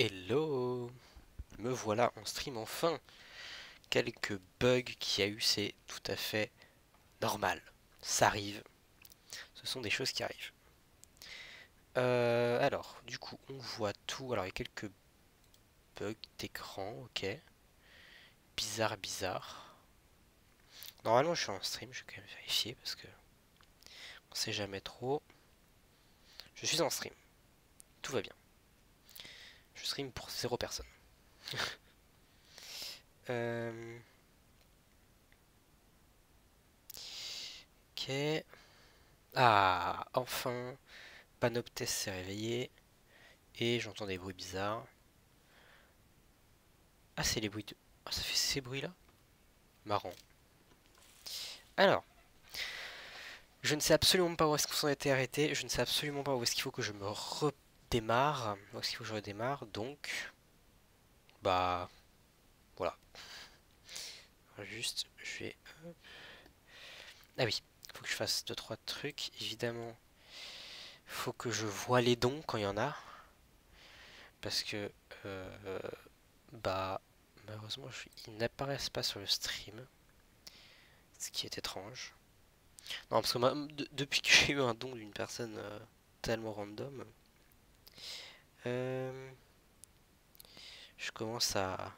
Hello, me voilà en stream enfin. Quelques bugs qu'il y a eu, c'est tout à fait normal. Ça arrive, ce sont des choses qui arrivent. Alors, du coup, on voit tout. Alors, il y a quelques bugs d'écran, ok. Bizarre, bizarre. Normalement, je suis en stream, je vais quand même vérifier parce que on sait jamais trop. Je suis en stream, tout va bien. Je stream pour 0 personne. Euh, ok. Ah, enfin, Panoptes s'est réveillé. Et j'entends des bruits bizarres. Ah, c'est les bruits de... Ah, ça fait ces bruits-là? Marrant. Alors, je ne sais absolument pas où est-ce qu'on s'en était arrêté. Je ne sais absolument pas où est-ce qu'il faut que je me redémarre. Où est-ce qu'il faut que je redémarre. Donc, bah, voilà. Juste, je vais... Ah oui, il faut que je fasse 2-3 trucs. Évidemment, il faut que je voie les dons quand il y en a. Parce que, bah, malheureusement, ils n'apparaissent pas sur le stream. Ce qui est étrange. Non, parce que depuis que j'ai eu un don d'une personne tellement random, euh, je commence à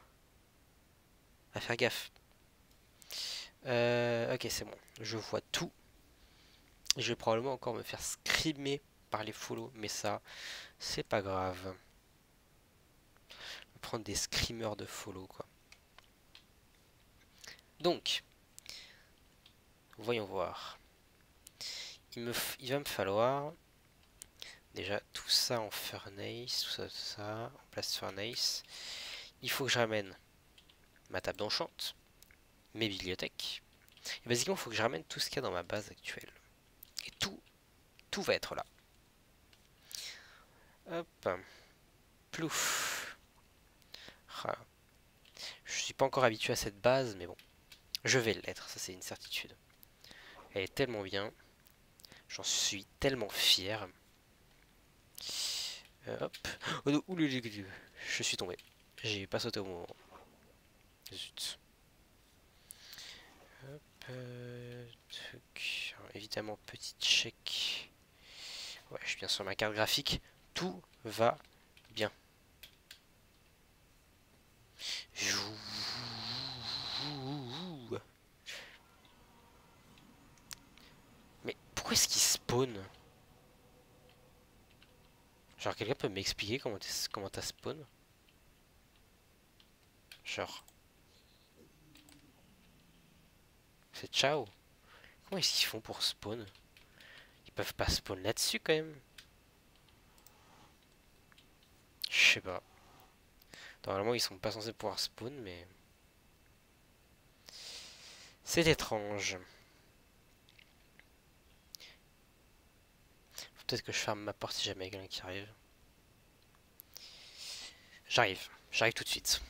faire gaffe. Ok, c'est bon. Je vois tout. Je vais probablement encore me faire screamer par les follow, mais ça, c'est pas grave. Je vais prendre des screamers de follow, quoi. Donc, voyons voir. Il va me falloir déjà tout ça en furnace, tout ça en place furnace. Il faut que je ramène ma table d'enchant, mes bibliothèques. Et basiquement, il faut que je ramène tout ce qu'il y a dans ma base actuelle. Et tout va être là. Hop. Plouf. Ah. Je suis pas encore habitué à cette base, mais bon. Je vais l'être, ça c'est une certitude. Elle est tellement bien. J'en suis tellement fier. Hop. Oh, non, je suis tombé. J'ai pas sauté au moment. Zut. Hop. Alors, évidemment, petit check. Ouais, je suis bien sur ma carte graphique. Tout va bien. Mais pourquoi est-ce qu'il spawn? Genre, quelqu'un peut m'expliquer comment t'as spawn? Genre, c'est ciao. Comment est-ce qu'ils font pour spawn? Ils peuvent pas spawn là-dessus quand même. Je sais pas. Normalement, ils sont pas censés pouvoir spawn, mais... C'est étrange. Faut peut-être que je ferme ma porte si jamais il y a quelqu'un qui arrive. J'arrive tout de suite.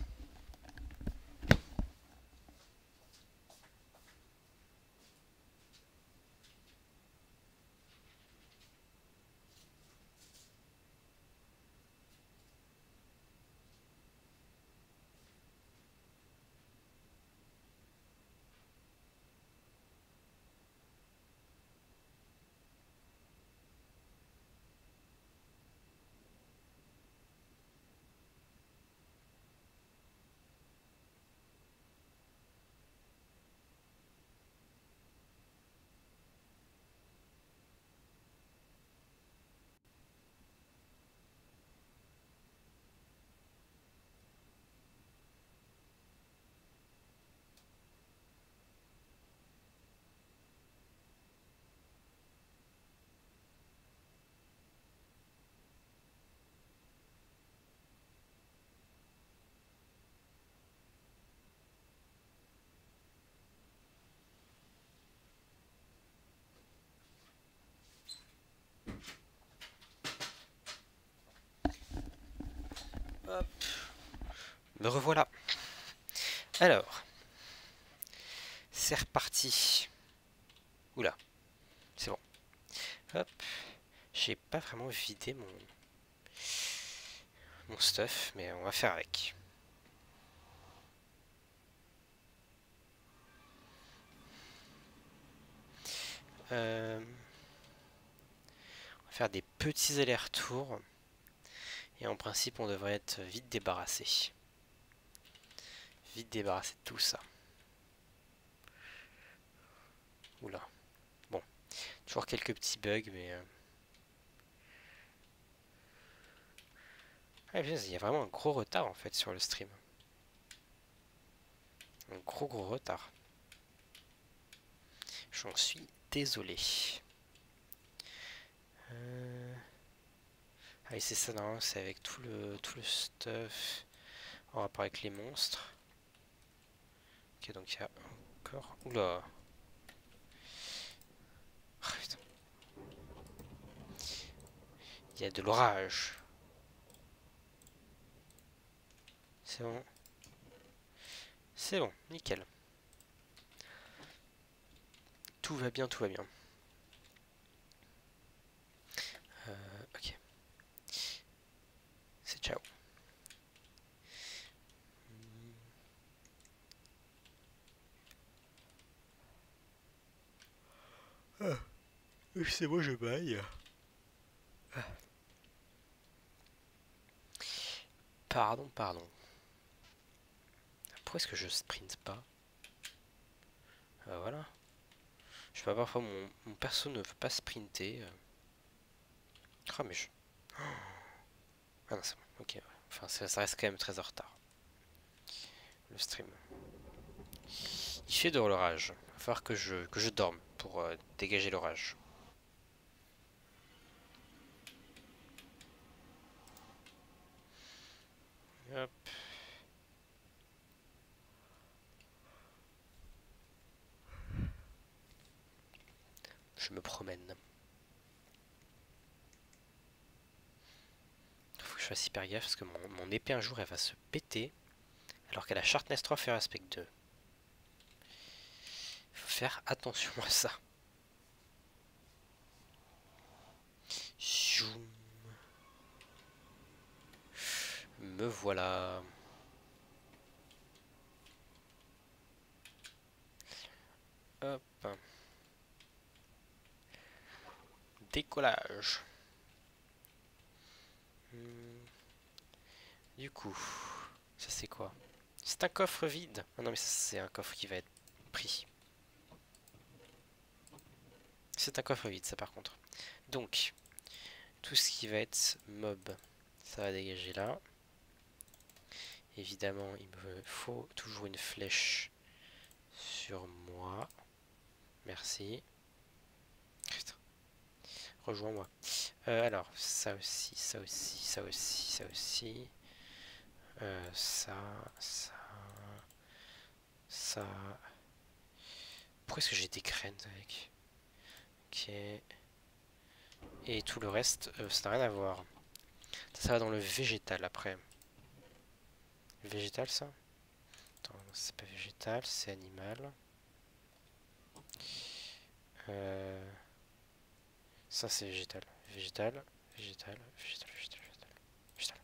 Hop. Me revoilà. Alors, c'est reparti. Oula, c'est bon. Hop. J'ai pas vraiment vidé mon stuff, mais on va faire avec. On va faire des petits allers-retours. Et en principe, on devrait être vite débarrassé. Vite débarrassé de tout ça. Oula. Bon. Toujours quelques petits bugs, mais... Ah, il y a vraiment un gros retard, en fait, sur le stream. Un gros retard. J'en suis désolé. Ah oui, c'est ça, non, c'est avec tout le stuff en rapport avec les monstres. Ok, donc il y a encore... Oula. Oh, putain. Il y a de l'orage. C'est bon. C'est bon, nickel. Tout va bien, tout va bien. Ok. C'est ciao. Ah, c'est moi, je baille. Ah. Pardon, pardon. Pourquoi est-ce que je sprint pas? Voilà. Je sais pas, parfois mon perso ne veut pas sprinter. Ah, mais je... Ah non, c'est bon, ok. Ouais. Enfin, ça reste quand même très en retard. Le stream. Il fait de l'orage. Il va falloir que je dorme pour dégager l'orage. Hop. Je me promène. Faut que je fasse hyper gaffe parce que mon épée un jour elle va se péter alors qu'elle a Sharpness 3 Fear Aspect 2. Il faut faire attention à ça. Zoom. Me voilà. Hop. Décollage. Du coup, ça c'est quoi? C'est un coffre vide. Ah non mais ça c'est un coffre qui va être pris. C'est un coffre vide ça par contre. Donc, tout ce qui va être mob, ça va dégager là. Évidemment, il me faut toujours une flèche sur moi. Merci. Putain. Rejoins-moi. Alors, ça aussi, ça aussi, ça aussi, ça aussi. Ça, ça. Pourquoi est-ce que j'ai des graines avec? Ok. Et tout le reste, ça n'a rien à voir. Ça va dans le végétal après. Végétal ça? Attends, c'est pas végétal, c'est animal. Ça c'est végétal. Végétal, végétal, végétal, végétal, végétal, végétal.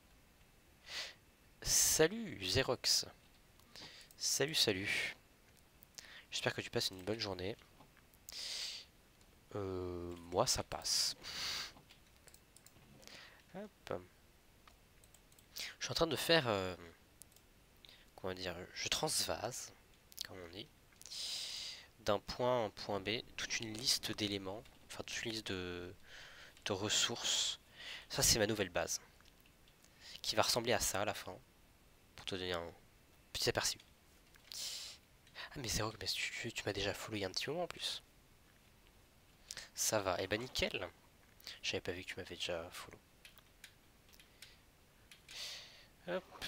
Salut Xerox. Salut, salut. J'espère que tu passes une bonne journée. Moi ça passe. Hop. Je suis en train de faire... comment dire? Je transvase, comme on dit. D'un point à un point B, toute une liste d'éléments. Enfin, toute une liste de ressources. Ça c'est ma nouvelle base. Qui va ressembler à ça à la fin. Pour te donner un petit aperçu. Ah mais Xerox, mais tu m'as déjà follow il y a un petit moment en plus. Ça va, et bah nickel. J'avais pas vu que tu m'avais déjà follow. Hop.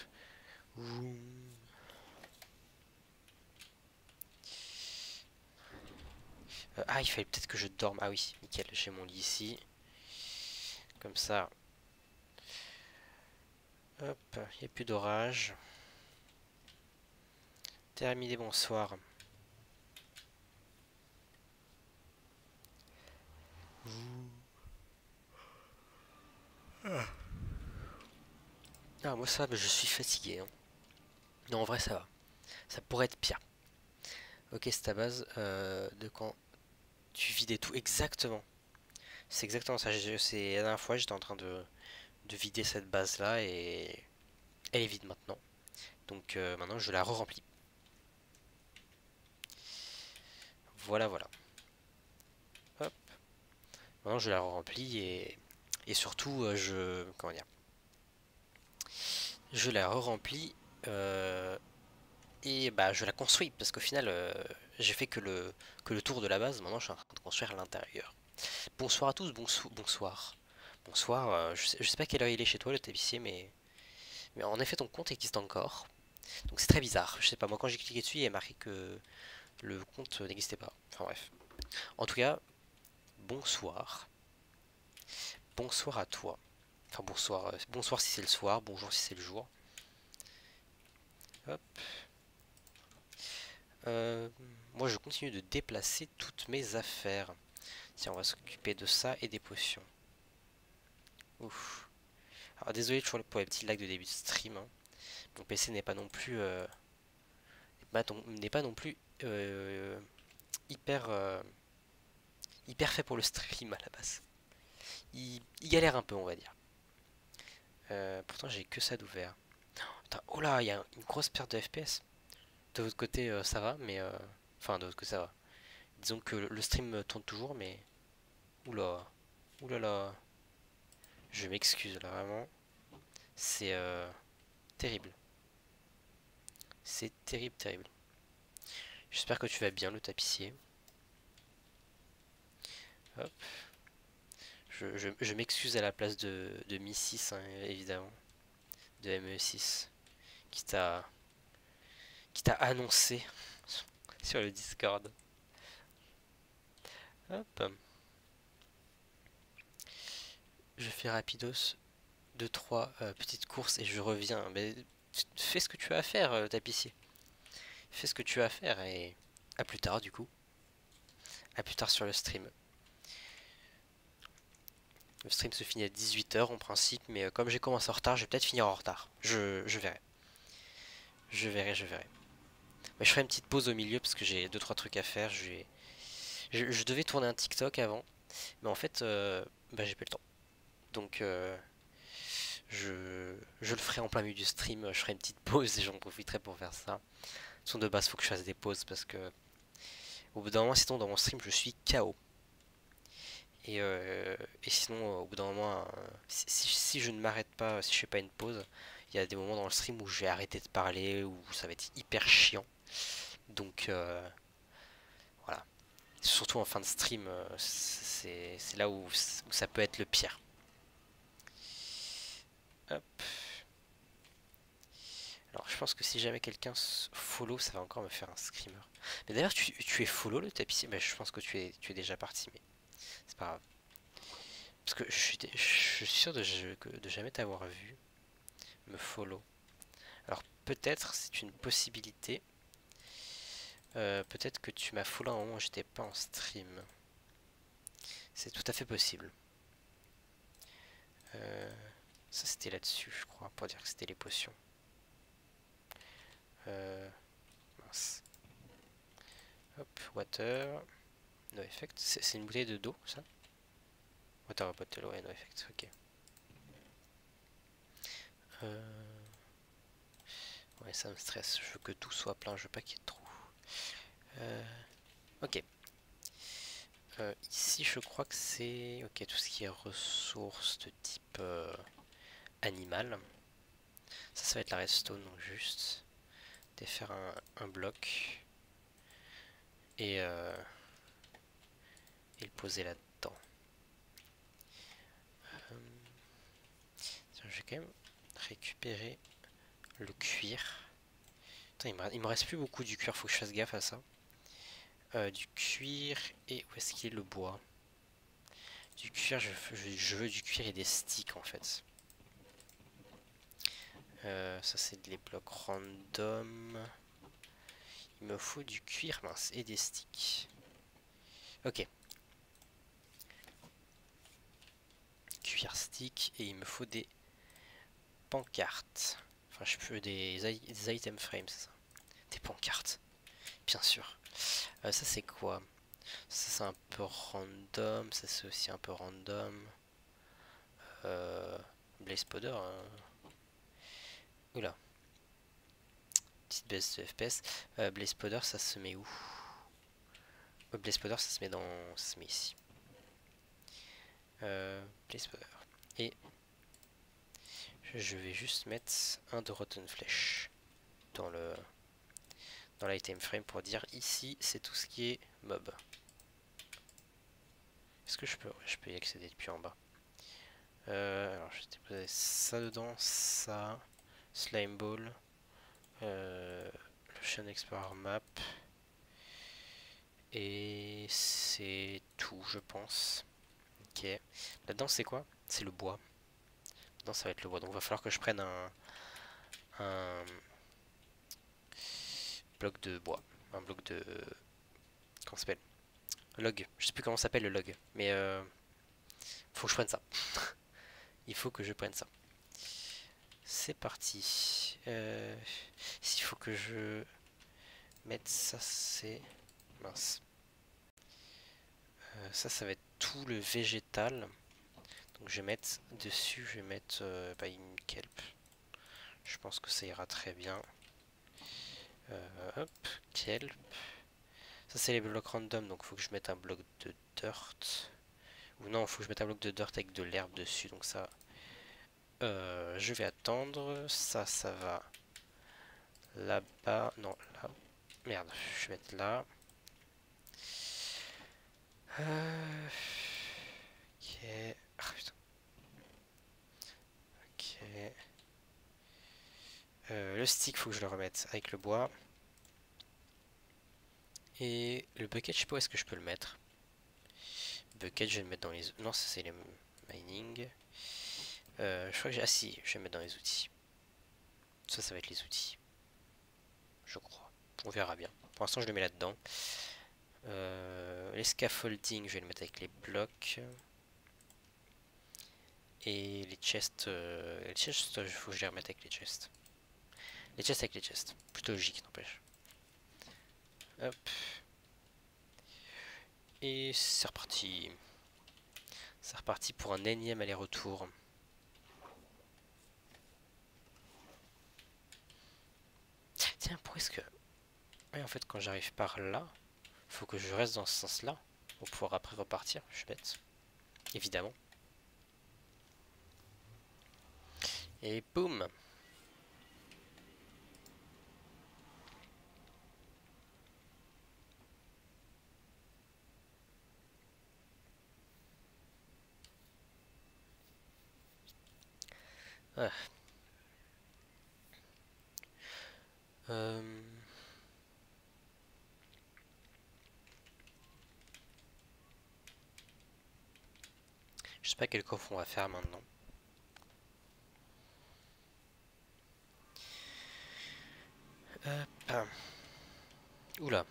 Ah, il fallait peut-être que je dorme. Ah oui, nickel, j'ai mon lit ici. Comme ça. Hop, il n'y a plus d'orage. Terminé, bonsoir. Ah, moi ça, mais je suis fatigué, hein. Non, en vrai, ça va. Ça pourrait être pire. Ok, c'est ta base de quand tu vidais tout. Exactement. C'est exactement ça. C'est la dernière fois, j'étais en train de vider cette base-là et elle est vide maintenant. Donc maintenant, je la re-remplis. Voilà, voilà. Hop. Maintenant, je la re-remplis et surtout, comment dire, je la re-remplis et bah, je la construis parce qu'au final, j'ai fait que le tour de la base. Maintenant, je suis en train de construire l'intérieur. Bonsoir à tous, bonsoir. Bonsoir, je sais pas quelle heure il est chez toi le tapissier, mais en effet ton compte existe encore. Donc c'est très bizarre, je sais pas, moi quand j'ai cliqué dessus il est marqué que le compte n'existait pas. Enfin bref. En tout cas, bonsoir. Bonsoir à toi. Enfin bonsoir, bonsoir si c'est le soir, bonjour si c'est le jour. Hop. Euh, Moi je continue de déplacer toutes mes affaires. Tiens, on va s'occuper de ça et des potions. Ouf. Alors désolé toujours pour les petits lags de début de stream, hein. Mon PC n'est pas non plus n'est pas non plus euh, hyper hyper fait pour le stream à la base. Il galère un peu, on va dire. Pourtant, j'ai que ça d'ouvert. Putain, oh là, il y a une grosse perte de FPS. De votre côté, ça va, mais enfin, de votre côté, ça va. Disons que le stream tourne toujours, mais oula, oulala, là. Je m'excuse là, vraiment. C'est terrible. C'est terrible, terrible. J'espère que tu vas bien, le tapissier. Hop. Je m'excuse à la place de Mi 6, hein, évidemment. De ME6. Qui t'a qui t'a annoncé sur le Discord. Hop. Je fais rapidos 2-3 petites courses et je reviens. Mais fais ce que tu as à faire, tapissier. Fais ce que tu as à faire et à plus tard du coup. À plus tard sur le stream. Le stream se finit à 18 h en principe, mais comme j'ai commencé en retard, je vais peut-être finir en retard. Je verrai. Je verrai, je verrai. Mais je ferai une petite pause au milieu parce que j'ai 2-3 trucs à faire. Je devais tourner un TikTok avant, mais en fait, bah, j'ai pas eu le temps. Donc, je le ferai en plein milieu du stream. Je ferai une petite pause et j'en profiterai pour faire ça. Son de base, faut que je fasse des pauses parce que au bout d'un moment, sinon dans mon stream, je suis KO. Et sinon, au bout d'un moment, si je ne m'arrête pas, si je fais pas une pause, il y a des moments dans le stream où je vais arrêter de parler, où ça va être hyper chiant. Donc voilà. Surtout en fin de stream, c'est là où ça peut être le pire. Hop. Alors je pense que si jamais quelqu'un follow, ça va encore me faire un screamer. Mais d'ailleurs, tu es follow le tapissier? Bah, je pense que tu es déjà parti, mais c'est pas grave. Parce que je suis sûr de jamais t'avoir vu me follow. Alors peut-être c'est une possibilité. Peut-être que tu m'as follow à un moment où j'étais pas en stream. C'est tout à fait possible. Euh, Ça c'était là-dessus, je crois, pour dire que c'était les potions. Mince. Hop, water. No effect. C'est une bouteille d'eau, ça? Water bottle, ouais, no effect, ok. Ouais, ça me stresse. Je veux que tout soit plein, je veux pas qu'il y ait de trous. Ok. Ici, je crois que c'est ok tout ce qui est ressources de type animal. Ça va être la redstone, donc juste défaire un bloc et, euh, et le poser là-dedans. Je vais quand même récupérer le cuir. Attends, il me reste plus beaucoup du cuir, faut que je fasse gaffe à ça. Du cuir et où est-ce qu'il est le bois? Du cuir, je veux du cuir et des sticks en fait. Ça c'est les blocs random. Il me faut du cuir mince et des sticks. Ok. Cuir stick et il me faut des pancartes. Enfin, je peux des item frames, c'est ça. Des pancartes, bien sûr. Ça, c'est quoi? Ça, c'est un peu random. Ça, c'est aussi un peu random. Blaze Powder. Oula. Petite baisse de FPS. Blaze Powder, ça se met où? Blaze Powder, ça se met dans. Ça se met ici. Blaze Powder. Et je vais juste mettre un de Rotten Flesh dans l'item frame pour dire ici c'est tout ce qui est mob. Est-ce que je peux, ouais, je peux y accéder depuis en bas. Alors je vais déposer ça dedans, ça, Slime Ball, l'Ocean Explorer Map, et c'est tout je pense. Ok, là-dedans c'est quoi? C'est le bois. Là ça va être le bois, donc il va falloir que je prenne un bloc de bois, un bloc de... comment ça s'appelle? Log, je sais plus comment ça s'appelle le log, mais faut que je prenne ça. Il faut que je prenne ça. C'est parti. S'il faut que je mette ça, c'est... mince. Ça va être tout le végétal. Donc je vais mettre dessus, je vais mettre une kelp. Je pense que ça ira très bien. Hop, kelp. Ça c'est les blocs random, donc il faut que je mette un bloc de dirt. Ou non, il faut que je mette un bloc de dirt avec de l'herbe dessus, donc ça... je vais attendre. Ça va là-bas. Non, là. Merde, je vais mettre là. Ok. Ah, putain. Ok. Le stick, faut que je le remette avec le bois. Et le bucket, je sais pas où est-ce que je peux le mettre. Bucket, je vais le mettre dans les... non, ça c'est les mining. Je crois que j'ai... ah si, je vais le mettre dans les outils. Ça va être les outils. Je crois. On verra bien. Pour l'instant, je le mets là-dedans. Les scaffolding, je vais le mettre avec les blocs. Et les chests, il faut que je les remette avec les chests. Les chests avec les chests. Plutôt logique, n'empêche. Hop. Et c'est reparti. C'est reparti pour un énième aller-retour. Tiens, pourquoi est-ce que... ouais, en fait, quand j'arrive par là, faut que je reste dans ce sens-là pour pouvoir après repartir. Je suis bête. Évidemment. Et boum. Ah. Je sais pas quel coffre on va faire maintenant. Hop. Oula.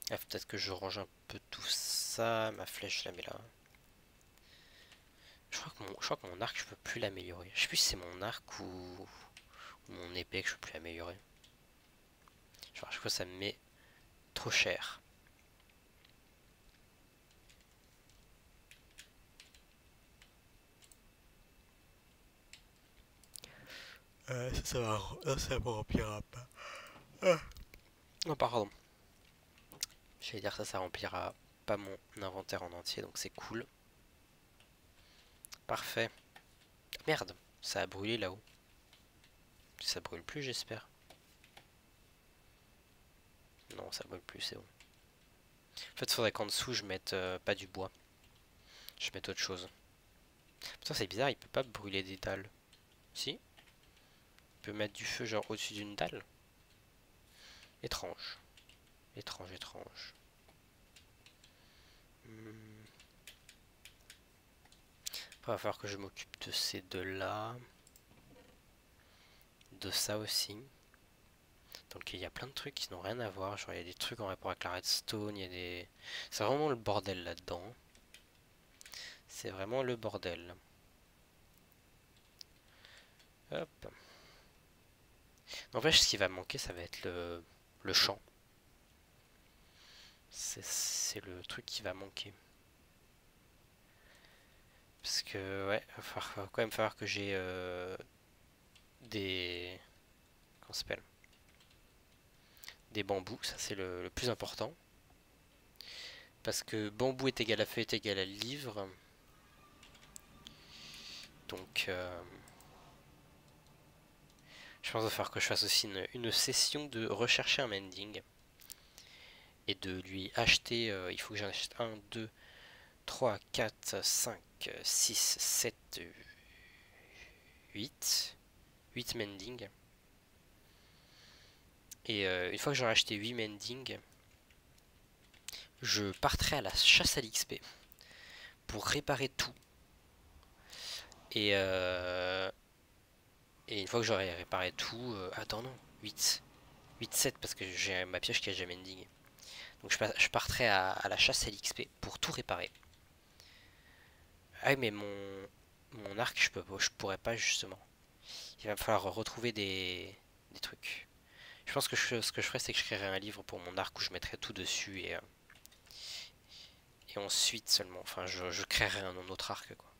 Ah, peut-être que je range un peu tout ça. Ma flèche, je la mets là. Je crois que mon arc, je peux plus l'améliorer. Je sais plus si c'est mon arc ou mon épée que je peux plus améliorer. Genre, je crois que ça me met trop cher. Ça me remplira pas. Ah. Oh, pardon. J'allais dire ça remplira pas mon inventaire en entier, donc c'est cool. Parfait. Merde, ça a brûlé là-haut. Ça brûle plus, j'espère. Non, ça brûle plus, c'est bon. En fait, il faudrait qu'en dessous, je mette pas du bois. Je mette autre chose. Putain, c'est bizarre, il peut pas brûler des dalles. Si? Il peut mettre du feu, genre, au-dessus d'une dalle. Étrange. Étrange, étrange. Après, il va falloir que je m'occupe de ces deux-là. De ça aussi. dans lequel il y a plein de trucs qui n'ont rien à voir. Genre il y a des trucs en rapport avec la redstone, il y a des... C'est vraiment le bordel là-dedans. C'est vraiment le bordel. Hop. N'empêche, ce qui va manquer, ça va être le champ. C'est le truc qui va manquer. Parce que, ouais, va quand même falloir que j'ai des... Comment ça s'appelle? Des bambous, ça c'est le plus important. Parce que bambou est égal à feu est égal à livre. Donc, je pense qu'il va falloir que je fasse aussi une session de rechercher un mending. Et de lui acheter, il faut que j'en achète 1, 2, 3, 4, 5, 6, 7, 8. 8 mending. Et une fois que j'aurai acheté 8 mending, je partrai à la chasse à l'XP pour réparer tout. Et une fois que j'aurai réparé tout... attends non, 8. 8, 7 parce que j'ai ma pioche qui a jamais mending. Donc je partirai à la chasse à l'XP pour tout réparer. Ah mais mon arc je pourrais pas justement. Il va me falloir retrouver des trucs. Je pense que ce que je ferai c'est que je créerai un livre pour mon arc où je mettrai tout dessus et ensuite seulement, enfin je créerai un autre arc quoi.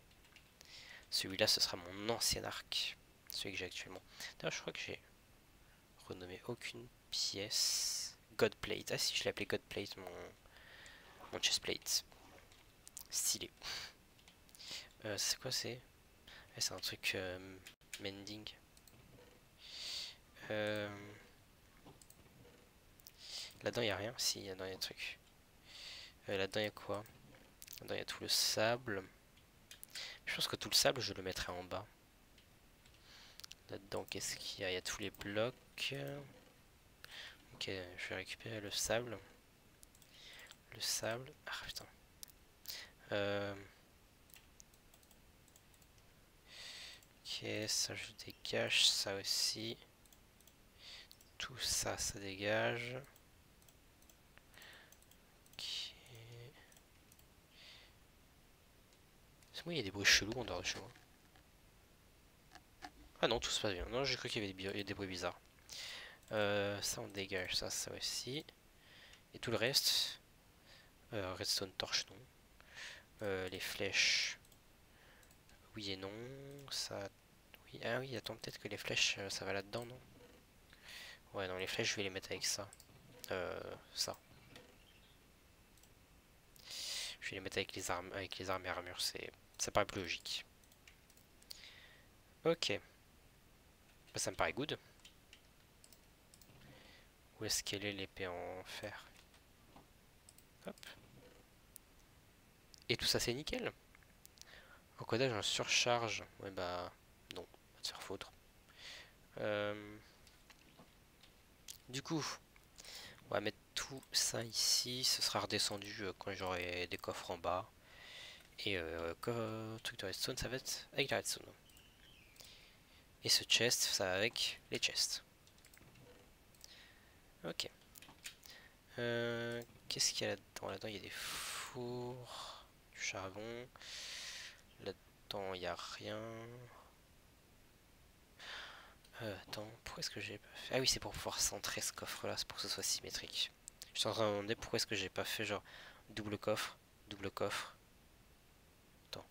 Celui-là ce sera mon ancien arc, celui que j'ai actuellement. D'ailleurs je crois que j'ai renommé aucune pièce. Godplate, ah si je l'ai appelé Godplate mon chestplate. Stylé. C'est quoi c'est? C'est un truc mending. Là-dedans il n'y a rien, si là-dedans il y a un truc. Là-dedans il y a quoi? Là-dedans il y a tout le sable. Je pense que tout le sable, je le mettrai en bas. Là-dedans, qu'est-ce qu'il y a? Il y a tous les blocs. Ok, je vais récupérer le sable. Le sable. Ah putain. Ok, ça je dégage. Ça aussi. Tout ça, ça dégage. Ok. C'est moi, il y a des bruits chelous en dehors de chez moi. Ah non, tout se passe bien. Non, j'ai cru qu'il y avait des bruits bizarres. Ça on dégage, ça aussi. Et tout le reste. Redstone torche, non. Les flèches. Oui et non. Ça. Oui. Ah oui, attends, peut-être que les flèches, ça va là-dedans, non? Ouais, non, les flèches, je vais les mettre avec ça. Ça. Je vais les mettre avec les armes et armures, ça paraît plus logique. Ok. Bah, ça me paraît good. Où est-ce qu'elle est l'épée en fer? Hop. Et tout ça c'est nickel. Encodage en surcharge. Ouais bah non, va te faire foutre. Du coup, on va mettre tout ça ici. Ce sera redescendu quand j'aurai des coffres en bas. Et truc de redstone, ça va être avec la redstone. Et ce chest, ça va avec les chests. Ok. Qu'est-ce qu'il y a là-dedans? Là-dedans, il y a des fours, du charbon. Là-dedans, il n'y a rien. Attends, pourquoi est-ce que j'ai pas fait... Ah oui, c'est pour pouvoir centrer ce coffre-là, c'est pour que ce soit symétrique. Je suis en train de me demander pourquoi est-ce que j'ai pas fait genre double coffre, double coffre. Attends,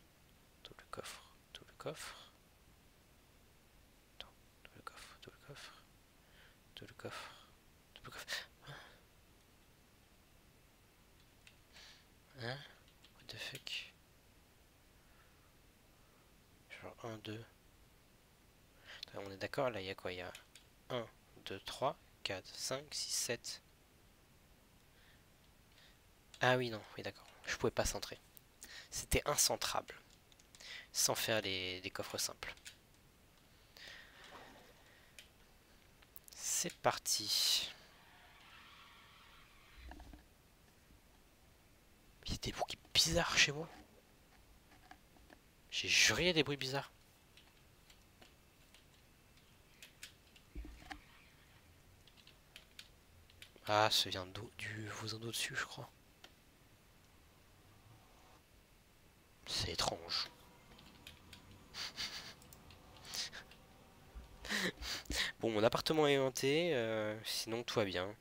double coffre, double coffre. Attends, double coffre, double coffre, double coffre, double coffre. Hein? What the fuck? Genre 1, 2. On est d'accord, là il y a quoi? Il y a 1, 2, 3, 4, 5, 6, 7. Ah oui, non, oui d'accord. Je pouvais pas centrer. C'était incentrable. Sans faire des coffres simples. C'est parti. Il y a des bruits bizarres chez moi. J'ai juré, il y a des bruits bizarres. Ah, ça vient du voisin d'au-dessus, je crois. C'est étrange. Bon, mon appartement est hanté, sinon tout va bien.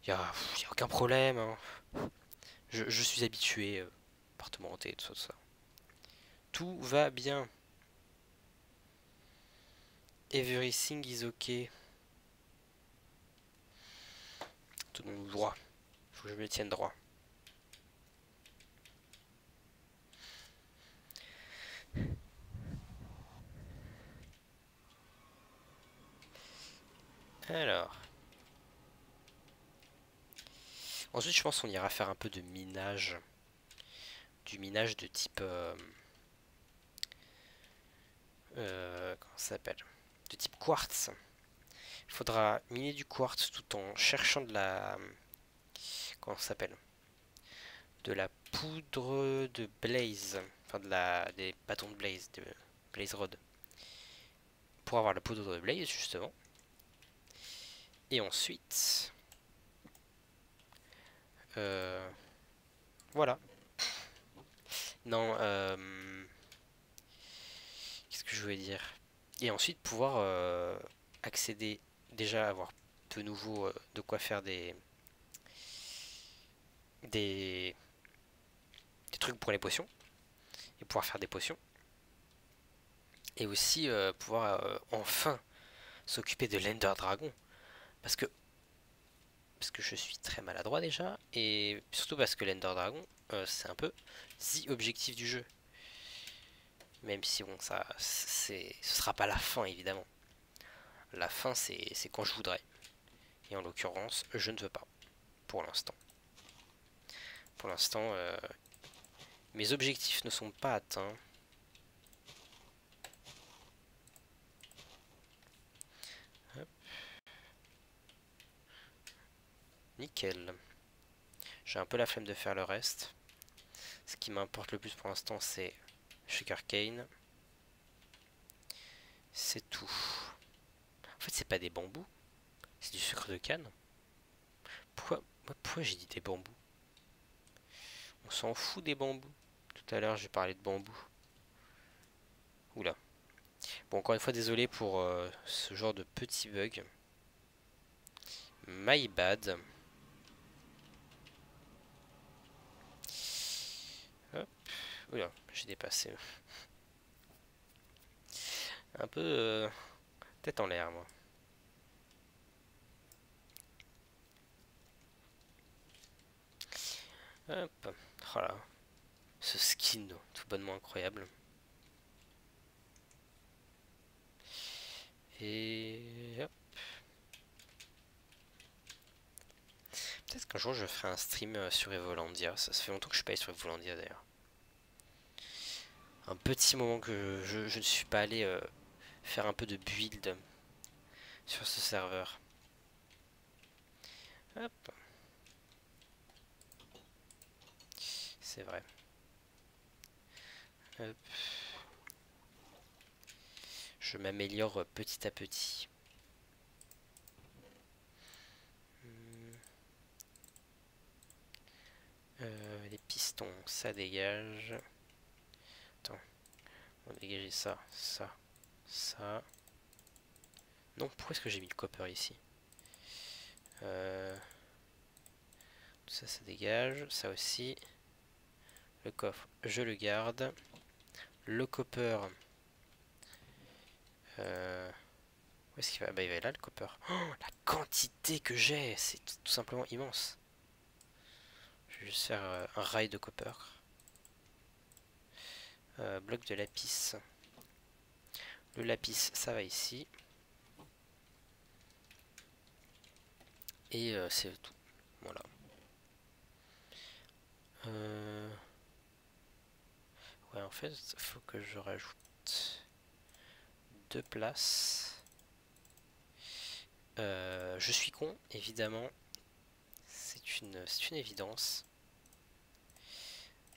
Y a aucun problème, hein. Je suis habitué, appartement hanté, tout ça, tout ça. Tout va bien. Everything is okay. Tout le monde droit. Faut que je me tienne droit. Alors. Ensuite, je pense qu'on ira faire un peu de minage. Du minage de type... comment ça s'appelle? De type quartz. Il faudra miner du quartz tout en cherchant de la... Comment ça s'appelle? De la poudre de blaze. Enfin, des bâtons de blaze. De blaze rod. Pour avoir la poudre de blaze, justement. Et ensuite... voilà. Non, qu'est-ce que je voulais dire? Et ensuite pouvoir accéder, déjà avoir de nouveau de quoi faire des, des trucs pour les potions. Et pouvoir faire des potions. Et aussi pouvoir enfin s'occuper de l'Ender Dragon. Parce que, parce que je suis très maladroit déjà. Et surtout parce que l'Ender Dragon, c'est un peu the objectif du jeu. Même si bon, ce sera pas la fin évidemment. La fin c'est quand je voudrais. Et en l'occurrence, je ne veux pas. Pour l'instant. Pour l'instant, mes objectifs ne sont pas atteints. Hop. Nickel. J'ai un peu la flemme de faire le reste. Ce qui m'importe le plus pour l'instant, c'est Sugarcane. C'est tout. En fait, c'est pas des bambous. C'est du sucre de canne. Pourquoi j'ai dit des bambous? On s'en fout des bambous. Tout à l'heure, j'ai parlé de bambous. Oula. Bon, encore une fois, désolé pour ce genre de petit bug. My bad. Hop. Oula, j'ai dépassé. Un peu tête en l'air, moi. Hop. Voilà. Ce skin, tout bonnement incroyable. Et hop. Peut-être qu'un jour je ferai un stream sur Evolandia. Ça fait longtemps que je suis pas allé sur Evolandia d'ailleurs. Un petit moment que je ne suis pas allé faire un peu de build sur ce serveur. Hop. C'est vrai. Hop. Je m'améliore petit à petit. Les pistons, ça dégage. Attends, on va dégager ça, ça, ça. Non, pourquoi est-ce que j'ai mis le copper ici? Tout ça, ça dégage. Ça aussi. Le coffre, je le garde. Le copper. Où est-ce qu'il va? Bah, il va là, le copper. Oh, la quantité que j'ai! C'est tout simplement immense. Je vais juste faire un rail de copper. Bloc de lapis. Le lapis, ça va ici. Et c'est tout. Voilà. Ouais, en fait, il faut que je rajoute 2 places. Je suis con, évidemment. C'est une évidence.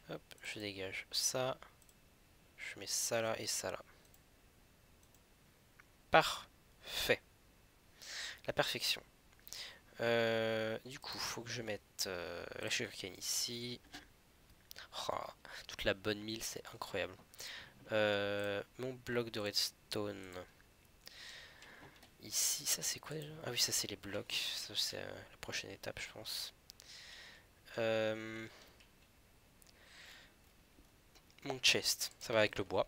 Hop, je dégage ça. Je mets ça là et ça là. Parfait. La perfection. Du coup, faut que je mette la sugarcane ici. Oh, toute la bonne mille, c'est incroyable. Mon bloc de redstone. Ici, ça c'est quoi déjà? Ah oui, ça c'est les blocs. Ça c'est la prochaine étape, je pense. Mon chest, ça va avec le bois.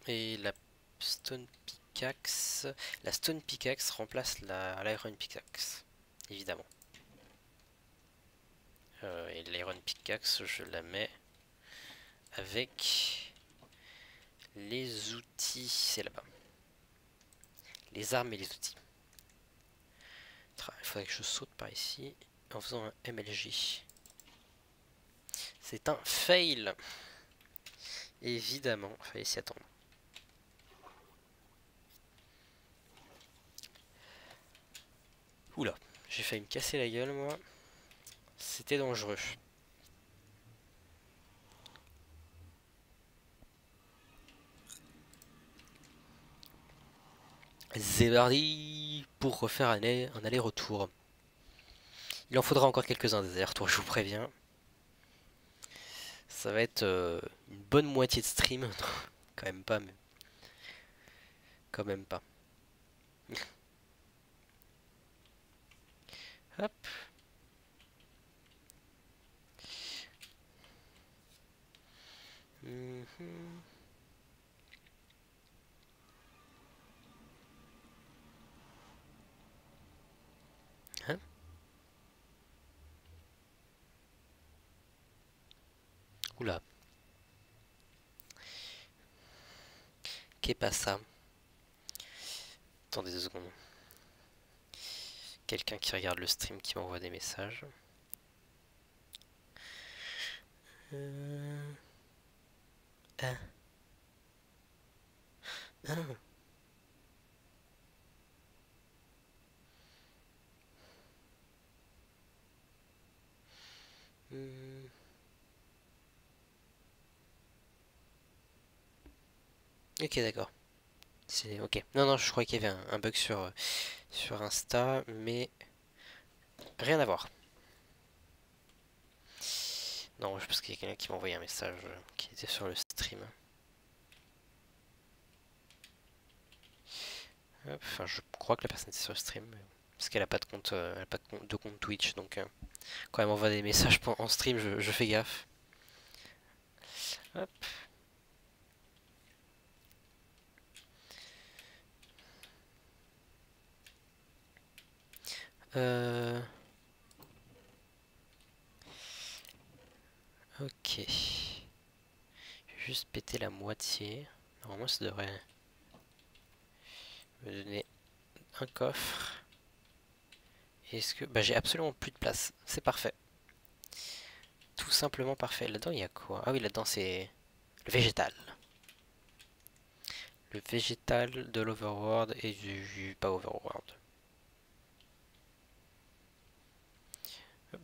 Et la stone pickaxe. La stone pickaxe remplace l'iron pickaxe, évidemment. Et l'iron pickaxe, je la mets avec les outils. C'est là-bas. Les armes et les outils. Il faudrait que je saute par ici en faisant un MLJ. C'est un fail. Évidemment, il fallait s'y attendre. Oula, j'ai failli me casser la gueule moi. C'était dangereux. C'est parti pour refaire un aller-retour. Il en faudra encore quelques-uns des allers-retours, je vous préviens. Ça va être une bonne moitié de stream. Quand même pas, mais... Quand même pas. Hop. Hein? Oula. Qu'est pas ça? Attendez 2 secondes. Quelqu'un qui regarde le stream qui m'envoie des messages. Ah. Ah. Ok, d'accord. C'est ok. Non, non, je croyais qu'il y avait un bug sur Insta, mais rien à voir. Non, parce qu'il y a quelqu'un qui m'a envoyé un message qui était sur le stream. Hop, enfin, je crois que la personne était sur le stream, parce qu'elle a pas de compte, elle a pas de compte Twitch, donc quand elle m'envoie des messages en stream, je fais gaffe. Hop. Ok. Je vais juste péter la moitié. Normalement, ça devrait me donner un coffre. Est-ce que... Bah, j'ai absolument plus de place. C'est parfait. Tout simplement parfait. Là-dedans, il y a quoi? Ah oui, là-dedans, c'est le végétal. Le végétal de l'Overworld et du pas Overworld.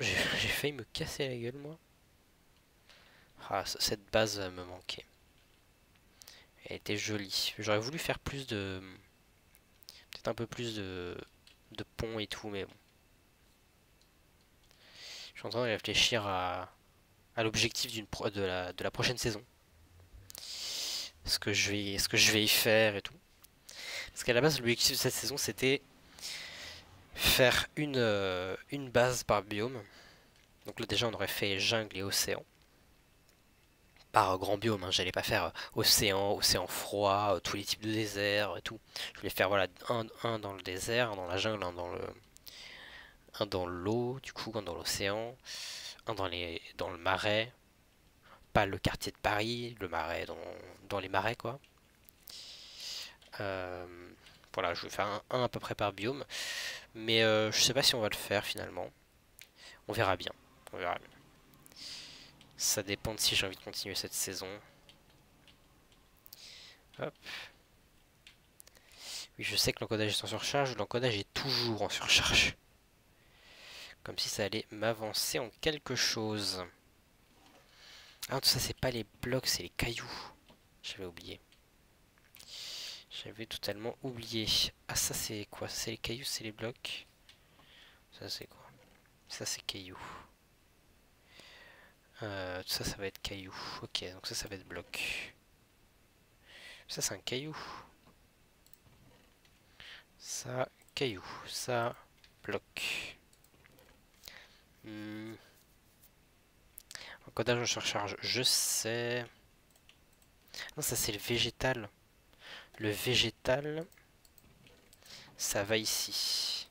J'ai failli me casser la gueule, moi. Ah, cette base me manquait. Elle était jolie. J'aurais voulu faire plus de... Peut-être un peu plus de ponts et tout, mais bon. Je suis en train de réfléchir à l'objectif de la prochaine saison. Ce que je vais y faire et tout. Parce qu'à la base, l'objectif de cette saison, c'était faire une base par biome. Donc là, déjà, on aurait fait jungle et océan. Par grand biome, hein. J'allais pas faire océan froid, tous les types de désert et tout. Je voulais faire voilà un dans le désert, un dans la jungle, un dans l'eau, du coup, un dans l'océan, un dans le marais, pas le quartier de Paris, le marais dans les marais quoi. Euh, voilà, je vais faire un à peu près par biome, mais je sais pas si on va le faire finalement. On verra bien. On verra bien. Ça dépend de si j'ai envie de continuer cette saison. Hop. Oui, je sais que l'encodage est en surcharge. L'encodage est toujours en surcharge. Comme si ça allait m'avancer en quelque chose. Ah, tout ça, c'est pas les blocs, c'est les cailloux. J'avais oublié. J'avais totalement oublié. Ah, ça c'est quoi? C'est les cailloux, c'est les blocs. Ça c'est quoi? Ça c'est cailloux. Tout ça, ça va être caillou. Ok, donc ça va être bloc. Ça, c'est un caillou. Ça, caillou. Ça, bloc. Encodage en surcharge, je sais. Non, ça, c'est le végétal. Le végétal, ça va ici.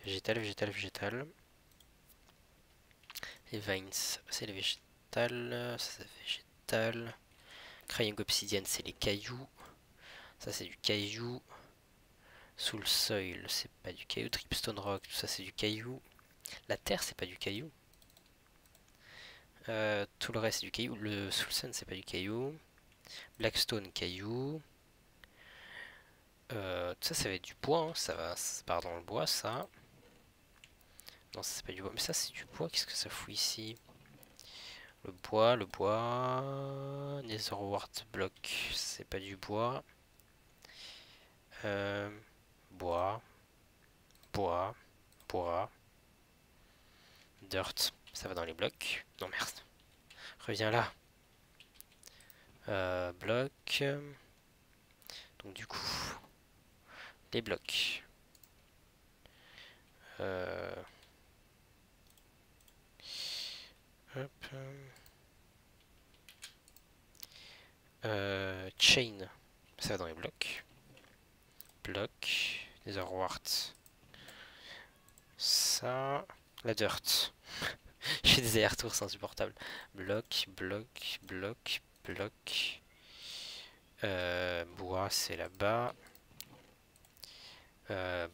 Végétal, végétal, végétal. Les vines, c'est les végétales. Ça, c'est végétal. Crayon obsidienne, c'est les cailloux. Ça, c'est du caillou. Sous le soil, c'est pas du caillou. Dripstone rock, tout ça, c'est du caillou. La terre, c'est pas du caillou. Tout le reste, c'est du caillou. Le Soulsun, c'est pas du caillou. Blackstone, caillou. Ça, ça va être du bois. Hein. Ça part dans le bois, ça. Non, ça, c'est pas du bois. Mais ça, c'est du bois. Qu'est-ce que ça fout ici? Le bois, le bois. Netherwart block, c'est pas du bois. Bois. Bois. Bois. Dirt, ça va dans les blocs. Non, merde. Reviens là. Bloc. Donc du coup, les blocs. Hop. Chain, ça va dans les blocs. Bloc. Netherwart. Ça. La dirt. J'ai des allers-retours, c'est insupportable. Bloc, bloc, bloc, bloc. Bois, c'est là-bas.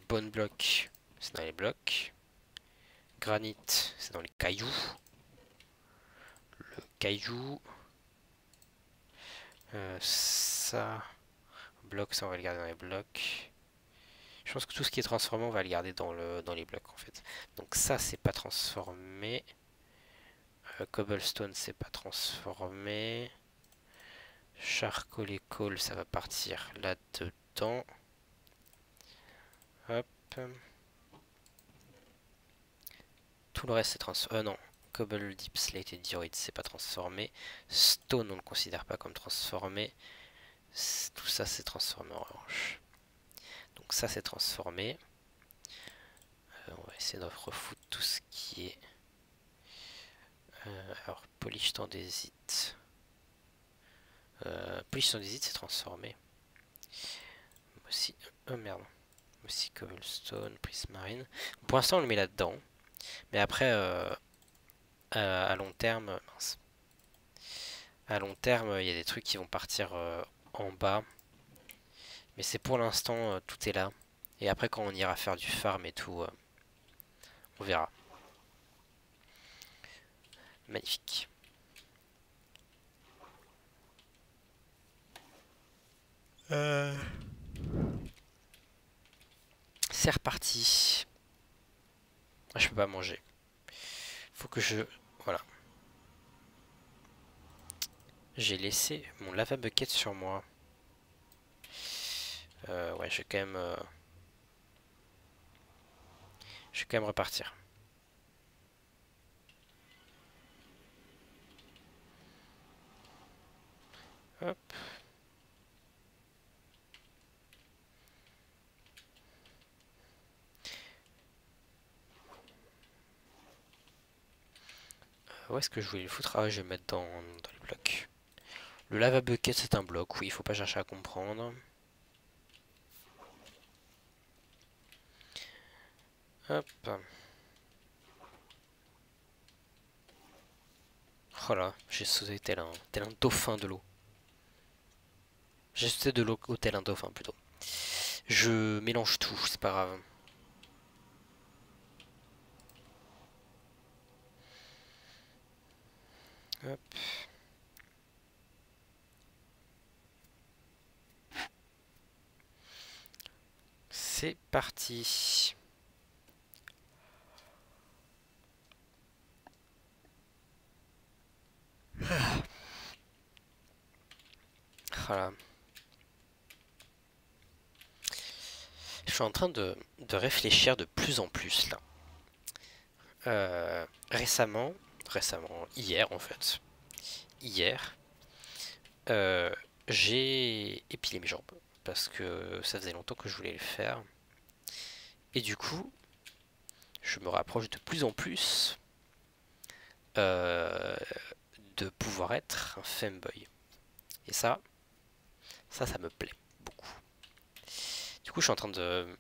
Bone block, c'est dans les blocs. Granit, c'est dans les cailloux. Le caillou. Ça. Bloc, ça on va le garder dans les blocs. Je pense que tout ce qui est transformé, on va le garder dans les blocs en fait. Donc ça, c'est pas transformé. Cobblestone, c'est pas transformé. Charcoal et coal, ça va partir là-dedans. Hop. Tout le reste c'est transformé. Non. Cobble, Deep Slate et Diorite, c'est pas transformé. Stone, on ne le considère pas comme transformé. Tout ça, c'est transformé en revanche. Donc ça, c'est transformé. On va essayer de refoutre tout ce qui est... alors, Polish Tandésite. Polish Tandésite, c'est transformé. Aussi... Oh merde. Aussi Cobblestone, Prismarine. Pour l'instant, on le met là-dedans. Mais après, à long terme... Mince. À long terme, il y a des trucs qui vont partir en bas. Mais c'est pour l'instant, tout est là. Et après, quand on ira faire du farm et tout, on verra. Magnifique. C'est reparti. Ah, je peux pas manger. Faut que je... Voilà. J'ai laissé mon lava bucket sur moi. Ouais, je vais quand même... Je vais quand même repartir. Hop. Où est-ce que je voulais le foutre? Ah, je vais le mettre dans les blocs. Le lava bucket, c'est un bloc. Oui, il faut pas chercher à comprendre. Hop. Oh là, j'ai sauté tel un dauphin de l'eau. J'ai sauté de l'eau tel un dauphin plutôt. Je mélange tout, c'est pas grave. Hop. C'est parti. Voilà. suis en train de réfléchir de plus en plus là. Récemment, hier en fait, hier, j'ai épilé mes jambes parce que ça faisait longtemps que je voulais le faire. Et du coup, je me rapproche de plus en plus euh, de pouvoir être un femboy. Et ça me plaît beaucoup. Du coup, je suis en train de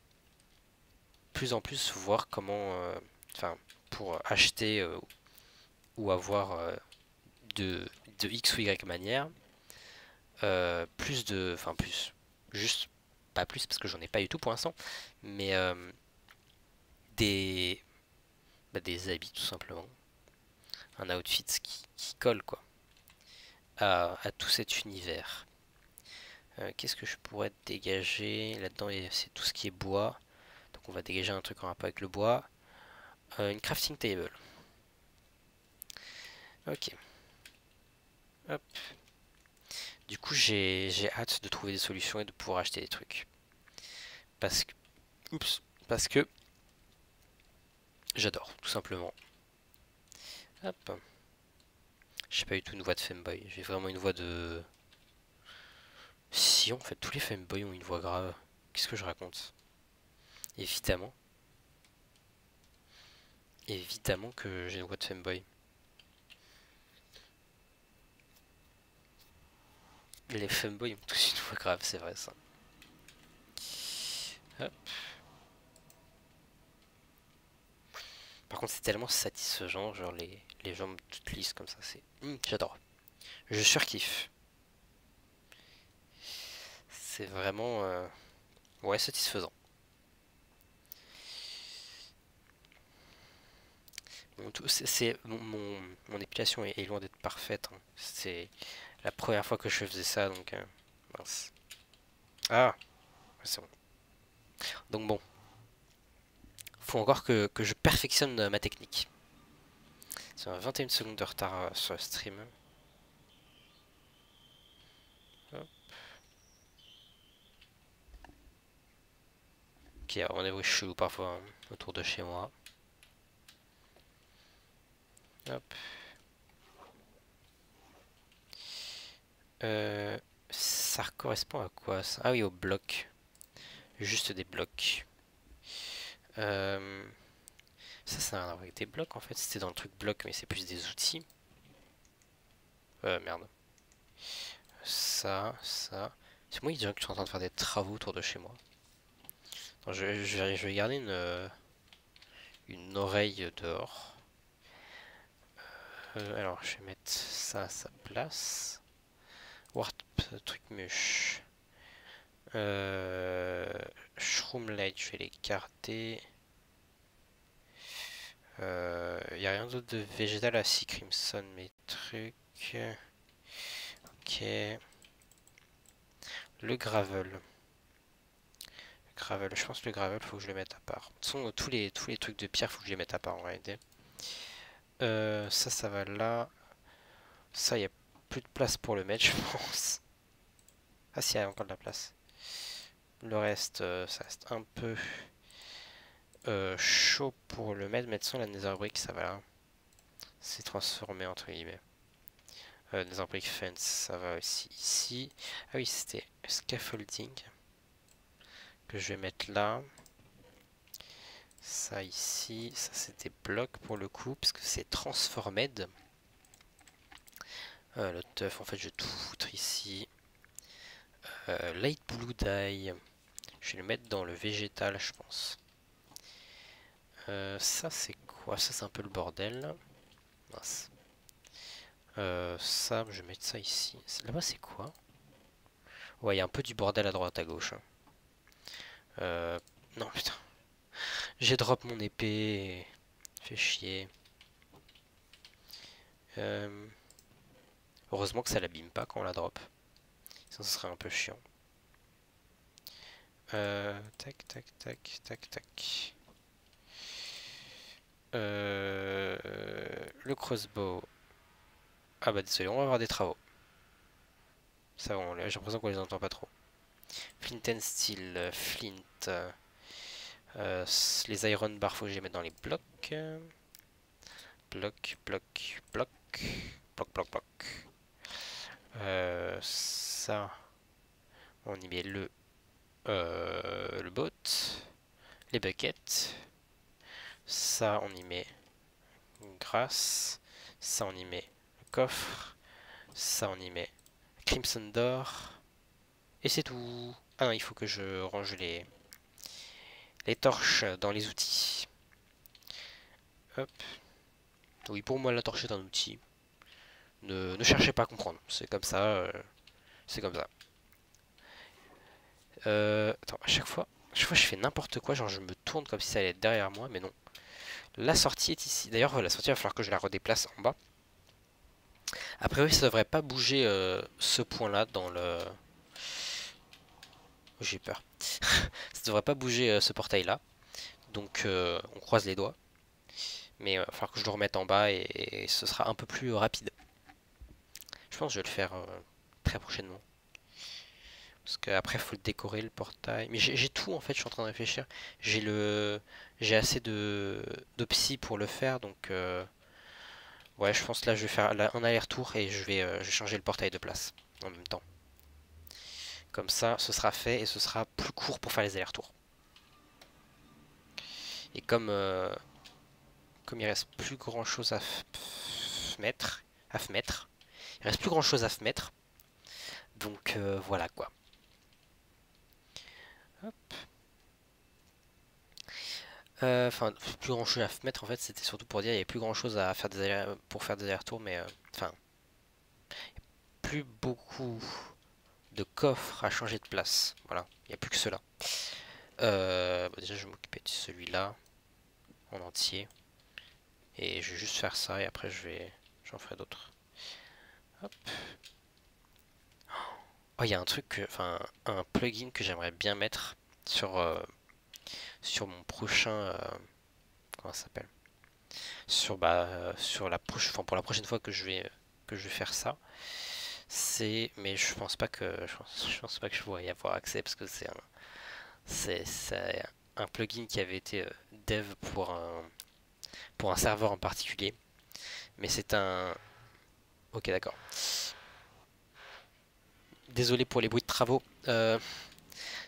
plus en plus voir comment, enfin, pour acheter ou avoir de, de X ou Y manière, plus de, enfin plus, juste pas plus parce que j'en ai pas du tout pour l'instant, mais des, des habits tout simplement, un outfit qui colle quoi à tout cet univers. Qu'est-ce que je pourrais dégager là-dedans? C'est tout ce qui est bois, donc on va dégager un truc en rapport avec le bois. Une crafting table. Ok. Hop. Du coup, j'ai hâte de trouver des solutions et de pouvoir acheter des trucs. Parce que, oups, parce que j'adore, tout simplement. Hop. J'ai pas eu tout une voix de femboy. J'ai vraiment une voix de. Si, en fait, tous les femboys ont une voix grave. Qu'est-ce que je raconte? Évidemment. Évidemment que j'ai une voix de femboy. Les femboys ont tous une voix grave, c'est vrai ça. Hop. Par contre, c'est tellement satisfaisant, genre les jambes toutes lisses comme ça, c'est. J'adore. Je surkiffe. C'est vraiment. Ouais, satisfaisant. Mon épilation est loin d'être parfaite, hein. C'est la première fois que je faisais ça, donc. Mince. Ah, ouais, c'est bon. Donc bon, faut encore que je perfectionne ma technique. C'est 21 secondes de retard sur le stream. Hop. Ok, alors on est bruit chelou parfois hein, autour de chez moi. Hop. Ça correspond à quoi ça? Ah oui, aux blocs. Juste des blocs. Ça n'a rien à voir avec des blocs en fait. C'était dans le truc bloc, mais c'est plus des outils. Merde. Ça. C'est moi qui dirais que je suis en train de faire des travaux autour de chez moi. Attends, je vais garder une oreille dehors. Alors, je vais mettre ça à sa place. Warp, truc muche. Shroom light, je vais l'écarter. Y a rien d'autre de végétal à si Crimson, mes trucs. Ok. Le gravel. Je pense que le gravel, faut que je le mette à part. De toute façon, tous les trucs de pierre, faut que je les mette à part en réalité. Ça va là. Ça, il n'y a plus de place pour le mettre, je pense. Ah si, il y a encore de la place. Le reste, ça reste un peu chaud pour le mettre. Mais sans la nether brick, ça va là. C'est transformé entre guillemets. Nether brick fence, ça va aussi ici. Ah oui, c'était scaffolding que je vais mettre là. Ça ici, ça c'est des blocs pour le coup, parce que c'est transformed. Le teuf, en fait, je vais tout foutre ici. Light blue dye, je vais le mettre dans le végétal, je pense. Ça c'est quoi? Ça c'est un peu le bordel. Mince. Ça, je vais mettre ça ici. Là-bas c'est quoi? Ouais, il y a un peu du bordel à droite à gauche. Non, putain. J'ai drop mon épée. Fait chier. Heureusement que ça l'abîme pas quand on la drop. Sinon, ce serait un peu chiant. Tac, tac, tac, tac, tac. Le crossbow. Ah bah désolé, on va avoir des travaux. Ça va, j'ai l'impression qu'on les entend pas trop. Flint and steel, flint. Les iron bars, faut que je les mette dans les blocs. Bloc, bloc, bloc. Bloc, bloc, bloc. Ça, on y met le bot. Les buckets. Ça, on y met grâce. Ça, on y met le coffre. Ça, on y met Crimson d'or. Et c'est tout. Ah non, il faut que je range les torches dans les outils. Hop. Oui, pour moi, la torche est un outil. Ne cherchez pas à comprendre. C'est comme ça. C'est comme ça. Attends, à chaque fois, je fais n'importe quoi. Genre, je me tourne comme si ça allait être derrière moi, mais non. La sortie est ici. D'ailleurs, la sortie, il va falloir que je la redéplace en bas. A priori, ça devrait pas bouger ce point-là dans le... J'ai peur. Ça devrait pas bouger ce portail-là. Donc, on croise les doigts. Mais il va falloir que je le remette en bas et ce sera un peu plus rapide. Je pense que je vais le faire très prochainement. Parce qu'après, il faut le décorer, le portail. Mais j'ai tout, en fait, je suis en train de réfléchir. J'ai assez de psy pour le faire, donc... ouais, je pense que là, je vais faire un aller-retour et je vais changer le portail de place en même temps. Comme ça, ce sera fait et ce sera plus court pour faire les allers-retours. Et comme il reste plus grand chose à mettre, il reste plus grand chose à mettre. Donc voilà quoi. Hop. Enfin, plus grand chose à mettre en fait, c'était surtout pour dire il n'y avait plus grand chose à faire pour faire des allers-retours, mais enfin, plus beaucoup de coffres à changer de place. Voilà, il n'y a plus que cela. Bah déjà, je vais m'occuper de celui-là en entier. Et je vais juste faire ça et après j'en ferai d'autres. Hop. Oh, il y a un truc, enfin, un plugin que j'aimerais bien mettre sur mon prochain, comment ça s'appelle? Sur la prochaine, enfin, pour la prochaine fois que je vais faire ça. Mais je pense pas que je pourrais y avoir accès parce que c'est un plugin qui avait été dev pour un serveur en particulier. Mais c'est un, ok d'accord. Désolé pour les bruits de travaux.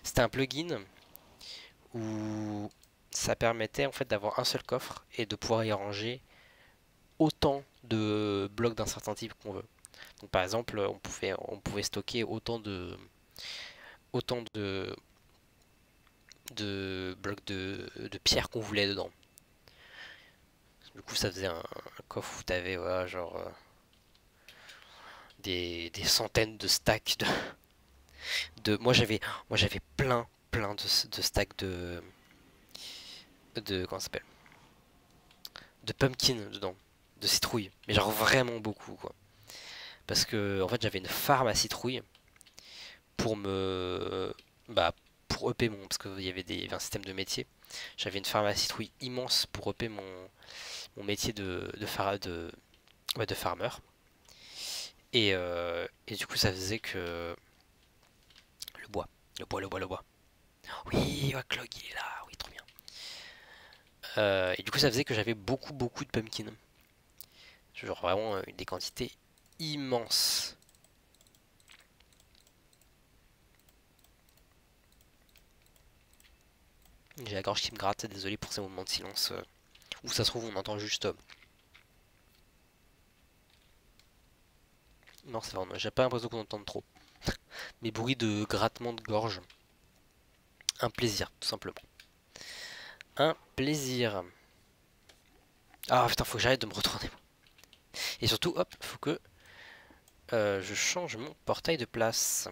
C'était un plugin où ça permettait en fait d'avoir un seul coffre et de pouvoir y ranger autant de blocs d'un certain type qu'on veut. Donc par exemple, on pouvait stocker autant de blocs de pierre qu'on voulait dedans. Du coup, ça faisait un coffre où t'avais voilà, genre des centaines de stacks moi j'avais plein de stacks comment ça s'appelle, de pumpkin dedans, de citrouilles, mais genre vraiment beaucoup quoi. Parce que en fait j'avais une farm à citrouilles pour me bah pour upper parce qu'il y avait un système de métier. J'avais une farm à citrouilles immense pour upper mon métier de farmer. Et du coup ça faisait que le bois, le bois. Oui, Clog il est là, oui trop bien. Et du coup ça faisait que j'avais beaucoup de pumpkin. Genre vraiment des quantités immenses. J'ai la gorge qui me gratte, désolé pour ces moments de silence. Où ça se trouve on entend juste... Non c'est vrai, j'ai pas l'impression qu'on entende trop. Mes bruits de grattement de gorge. Un plaisir, tout simplement. Un plaisir. Ah putain, faut que j'arrête de me retourner. Et surtout, hop, faut que je change mon portail de place.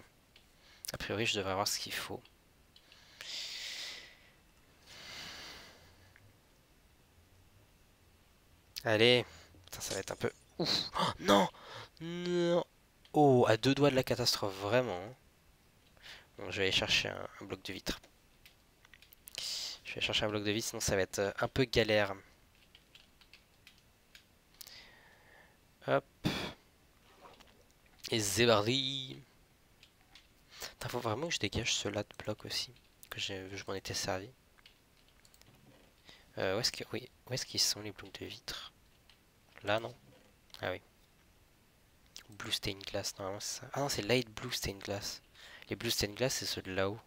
A priori, je devrais avoir ce qu'il faut. Allez. Putain, ça va être un peu... Ouf. Oh, non. Non. Oh, à deux doigts de la catastrophe, vraiment. Bon, je vais aller chercher un bloc de vitre. Je vais chercher un bloc de vitre, sinon ça va être un peu galère. Hop. Et zébardi. Faut vraiment que je dégage cela de bloc aussi. Que je m'en étais servi. Où est-ce que... Oui, où est-ce qu'ils sont les blocs de vitre? Là, non? Ah oui. Blue stained glass, normalement c'est ça. Ah non, c'est light blue stained glass. Les blue stained glass, c'est ceux de là-haut.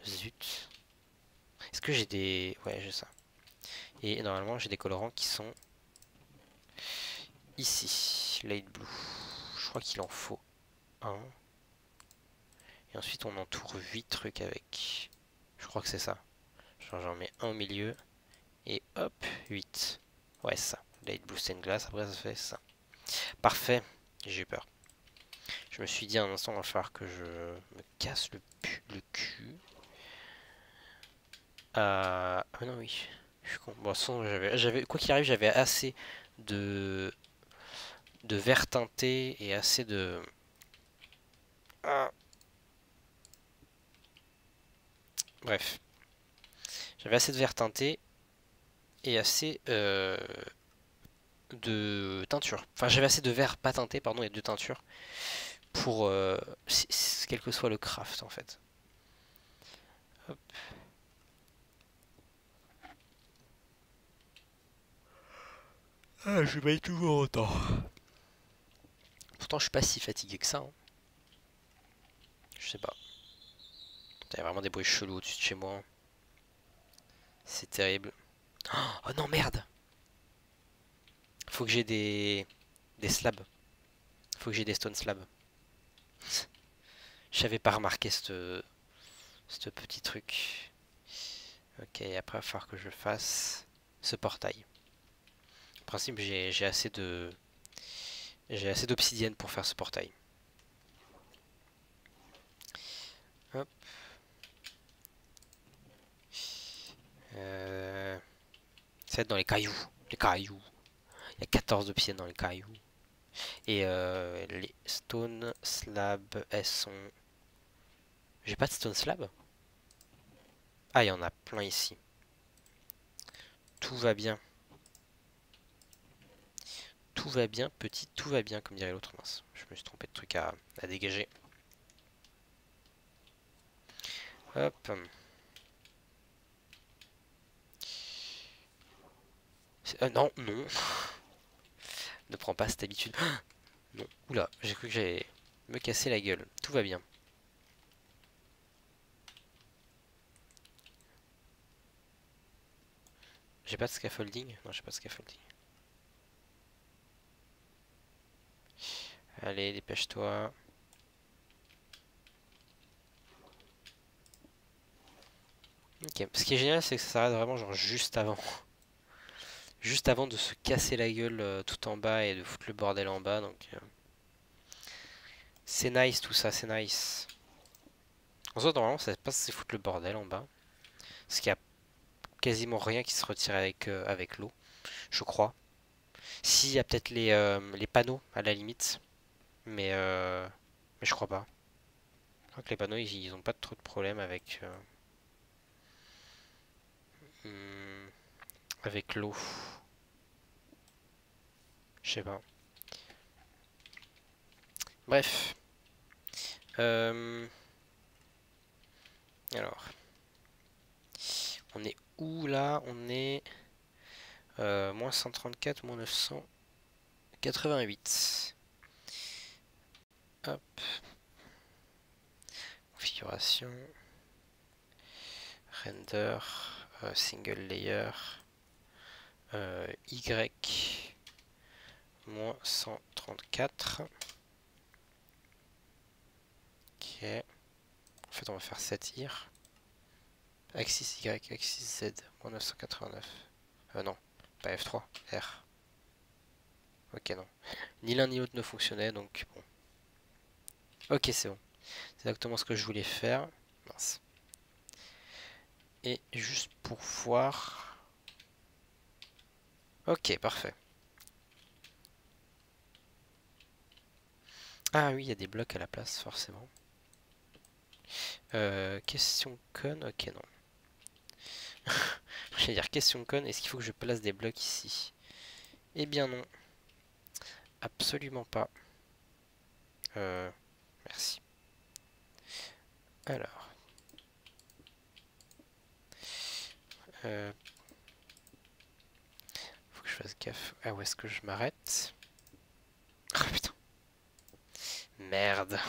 Zut. Est-ce que j'ai des... Ouais, j'ai ça. Et normalement, j'ai des colorants qui sont ici. Light blue. Je crois qu'il en faut un. Et ensuite, on entoure 8 trucs avec. Je crois que c'est ça. Genre, j'en mets un au milieu. Et hop, 8. Ouais, c'est ça. Light blue stained glass. Après, ça fait ça. Parfait. J'ai eu peur. Je me suis dit un instant, il va falloir que je me casse le cul. Ah non, oui. Je suis con. Bon, de toute façon, quoi qu'il arrive, j'avais assez de, de vert teinté et assez de... Ah. Bref. J'avais assez de vert teinté et assez de teinture. Enfin, j'avais assez de vert pas teinté, pardon, et de teinture pour quel que soit le craft en fait. Hop. Ah, je baille toujours autant. Pourtant, je suis pas si fatigué que ça, hein. Je sais pas. Il y a vraiment des bruits chelous au-dessus de chez moi. C'est terrible. Oh non, merde! Faut que j'ai des slabs. Faut que j'ai des stone slabs. J'avais pas remarqué ce petit truc. Ok, après il va falloir que je fasse ce portail. En principe, j'ai assez de... J'ai assez d'obsidienne pour faire ce portail. Hop. Ça va être dans les cailloux. Les cailloux. Il y a 14 obsidiennes dans les cailloux. Et les stone slabs, elles sont... J'ai pas de stone slab? Ah, il y en a plein ici. Tout va bien. Tout va bien, petit, tout va bien, comme dirait l'autre. Mince, je me suis trompé de truc à dégager. Hop. Non, non. Ne prends pas cette habitude. Non. Oula, j'ai cru que j'allais me casser la gueule. Tout va bien. J'ai pas de scaffolding? Non, j'ai pas de scaffolding. Allez, dépêche-toi. Ok. Ce qui est génial, c'est que ça s'arrête vraiment genre juste avant. Juste avant de se casser la gueule tout en bas et de foutre le bordel en bas. Donc c'est nice tout ça, c'est nice. En soi, normalement, ça passe c'est foutre le bordel en bas. Parce qu'il y a quasiment rien qui se retire avec l'eau, je crois. Si, il y a peut-être les panneaux à la limite. Mais je crois pas. Je crois que les panneaux, ils ont pas trop de problème hmm, avec l'eau. Je sais pas. Bref. Euh, alors. On est où là? On est moins 134, moins 988. Hop. Configuration. Render. Single layer. Y. Moins 134. Ok. En fait, on va faire 7 ir. Axis Y, axis Z, moins 989. Non, pas F3, R. Ok, non. Ni l'un ni l'autre ne fonctionnait, donc bon. Ok, c'est bon. C'est exactement ce que je voulais faire. Mince. Et juste pour voir... Ok, parfait. Ah oui, il y a des blocs à la place, forcément. Question con, ok, non. Je vais dire question con, est-ce qu'il faut que je place des blocs ici? Eh bien non. Absolument pas. Merci. Alors. je fasse gaffe à où est-ce que je m'arrête. Oh putain. Merde.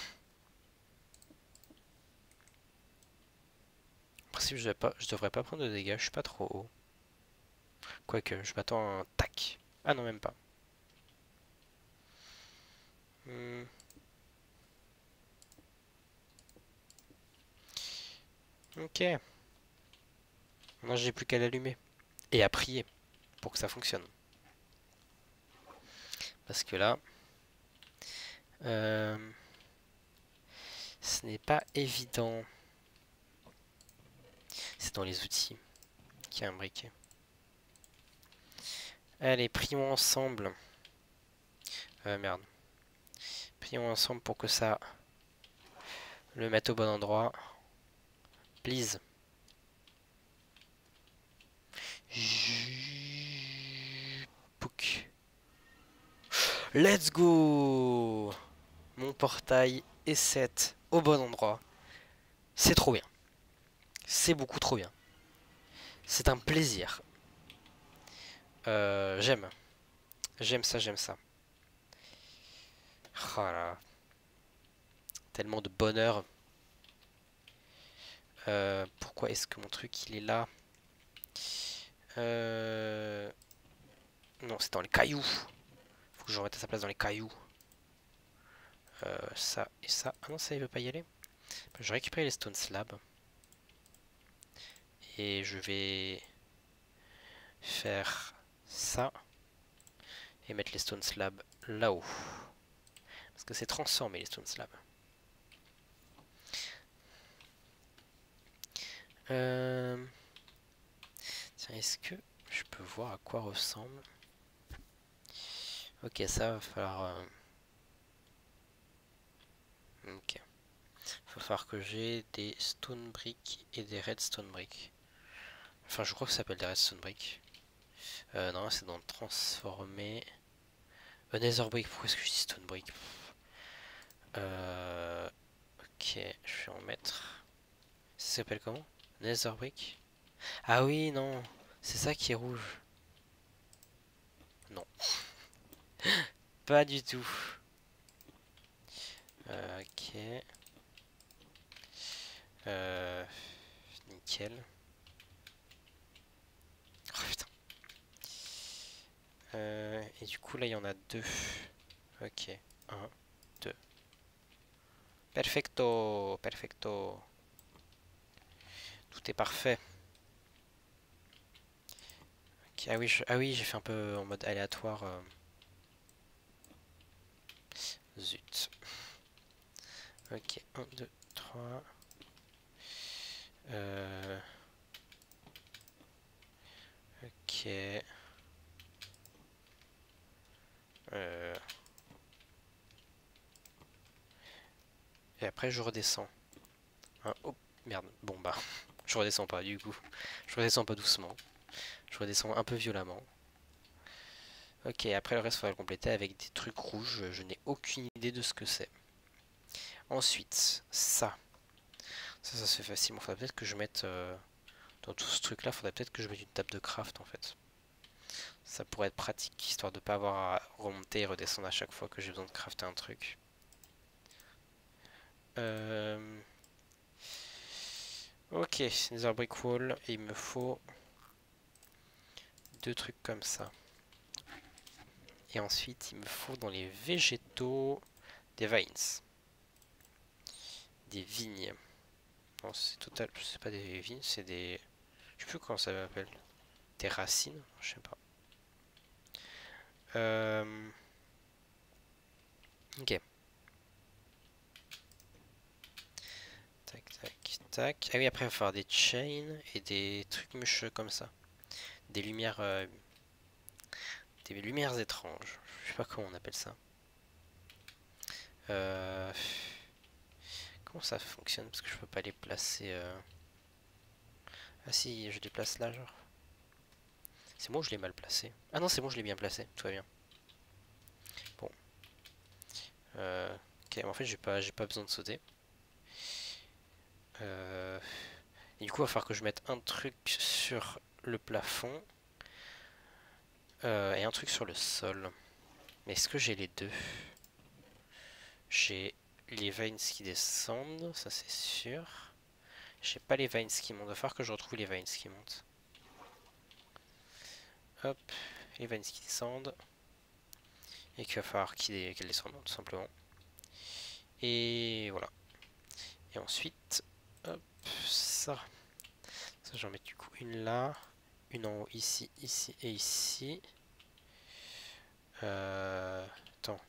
En principe, je devrais pas prendre de dégâts, je suis pas trop haut. Quoique, je m'attends à un tac. Ah non, même pas. Ok. Maintenant, j'ai plus qu'à l'allumer. Et à prier pour que ça fonctionne. Parce que là, ce n'est pas évident. C'est dans les outils qu'il y a un briquet. Allez, prions ensemble. Merde. Prions ensemble pour que ça le mette au bon endroit. Please. Pouc. Let's go! Mon portail est set au bon endroit. C'est trop bien. C'est beaucoup trop bien. C'est un plaisir. J'aime. J'aime ça, j'aime ça. Oh là. Tellement de bonheur. Pourquoi est-ce que mon truc il est là? Non, c'est dans les cailloux. Faut que je remette à sa place dans les cailloux. Ça et ça. Ah non, ça il veut pas y aller. Je vais récupérer les stone slabs. Et je vais faire ça. Et mettre les stone slabs là-haut. Parce que c'est transformé les stone slabs. Tiens, est-ce que je peux voir à quoi ressemble? Ok, ça va falloir... Ok. Il va falloir que j'ai des stone bricks et des redstone bricks. Enfin, je crois que ça s'appelle des redstone bricks. Non, c'est dans transformer. Nether brick, pourquoi est-ce que je dis stone brick? Ok, je vais en mettre. Ça s'appelle comment? Nether brick? Ah oui, non, c'est ça qui est rouge. Non, pas du tout. Ok. Nickel. Oh putain. Et du coup, là, il y en a deux. Ok. Un, deux. Perfecto. Perfecto. Tout est parfait. Ok, ah oui, j'ai fait un peu en mode aléatoire. Zut. Ok, 1, 2, 3. Ok. Et après, je redescends. Oh, merde. Bon, bah, je redescends pas du coup. Je redescends pas doucement. Je redescends un peu violemment. Ok, après le reste, il faudra le compléter avec des trucs rouges. Je n'ai aucune idée de ce que c'est. Ensuite, ça. Ça se fait facilement. Faudrait peut-être que je mette... dans tout ce truc-là, faudrait peut-être que je mette une table de craft, en fait. Ça pourrait être pratique, histoire de pas avoir à remonter et redescendre à chaque fois que j'ai besoin de crafter un truc. Ok, Nether brick wall, et il me faut deux trucs comme ça. Et ensuite, il me faut dans les végétaux des vines. Des vignes. Non, c'est total, c'est pas des vignes, c'est des... Je sais plus comment ça s'appelle. Des racines, je sais pas. Ok. Tac, tac, tac. Ah oui, après, il va falloir des chains et des trucs mûcheux comme ça. Des lumières étranges. Je sais pas comment on appelle ça. Comment ça fonctionne? Parce que je peux pas les placer. Ah si, je les place là, genre. C'est moi ou je l'ai mal placé? Ah non, c'est bon, je l'ai bien placé. Tout va bien. Bon. Ok, en fait, j'ai pas besoin de sauter. Et du coup, il va falloir que je mette un truc sur le plafond. Et un truc sur le sol. Mais est-ce que j'ai les deux? J'ai les vines qui descendent, ça c'est sûr. J'ai pas les vines qui montent. Il va falloir que je retrouve les vines qui montent. Hop, les vines qui descendent. Et qu'il va falloir qu'elles descendent tout simplement. Et voilà. Et ensuite, hop, ça. Ça, j'en mets du coup une là. Une en haut ici, ici et ici. Attends.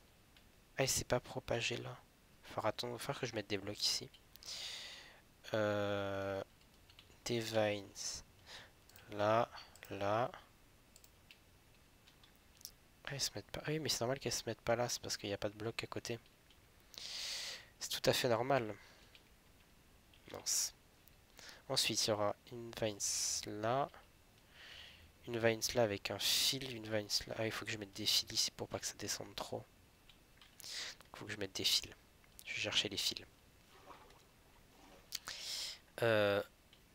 Ah, il s'est pas propagé là. Il va falloir que je mette des blocs ici. Des vines. Là, là. Ah, ils se mettent pas. Ah oui, mais c'est normal qu'elles se mettent pas là, c'est parce qu'il n'y a pas de bloc à côté. C'est tout à fait normal. Mince. Ensuite, il y aura une vines là. Une vines là avec un fil. Une vines là. Ah, il faut que je mette des fils ici pour pas que ça descende trop. Il faut que je mette des fils. Je vais chercher les fils.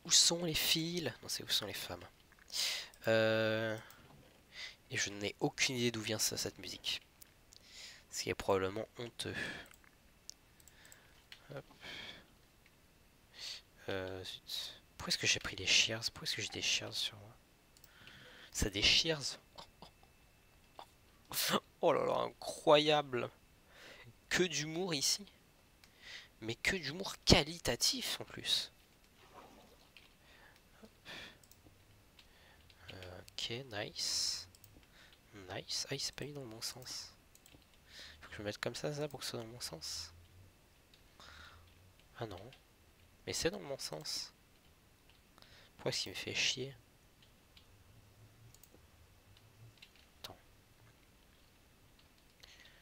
Où sont les fils? Non, c'est où sont les femmes. Et je n'ai aucune idée d'où vient ça, cette musique. Ce qui est probablement honteux. Hop. Zut. Pourquoi est-ce que j'ai pris des shears? Pourquoi est-ce que j'ai des shears sur moi? Ça des shears? Oh là là, incroyable! Que d'humour ici. Mais que d'humour qualitatif en plus. Ok, nice. Nice. Ah, il s'est pas mis dans le bon sens. Faut que je me mette comme ça pour que ce soit dans le bon sens. Ah non. Mais c'est dans le bon sens. Pourquoi est-ce qu'il me fait chier? Attends.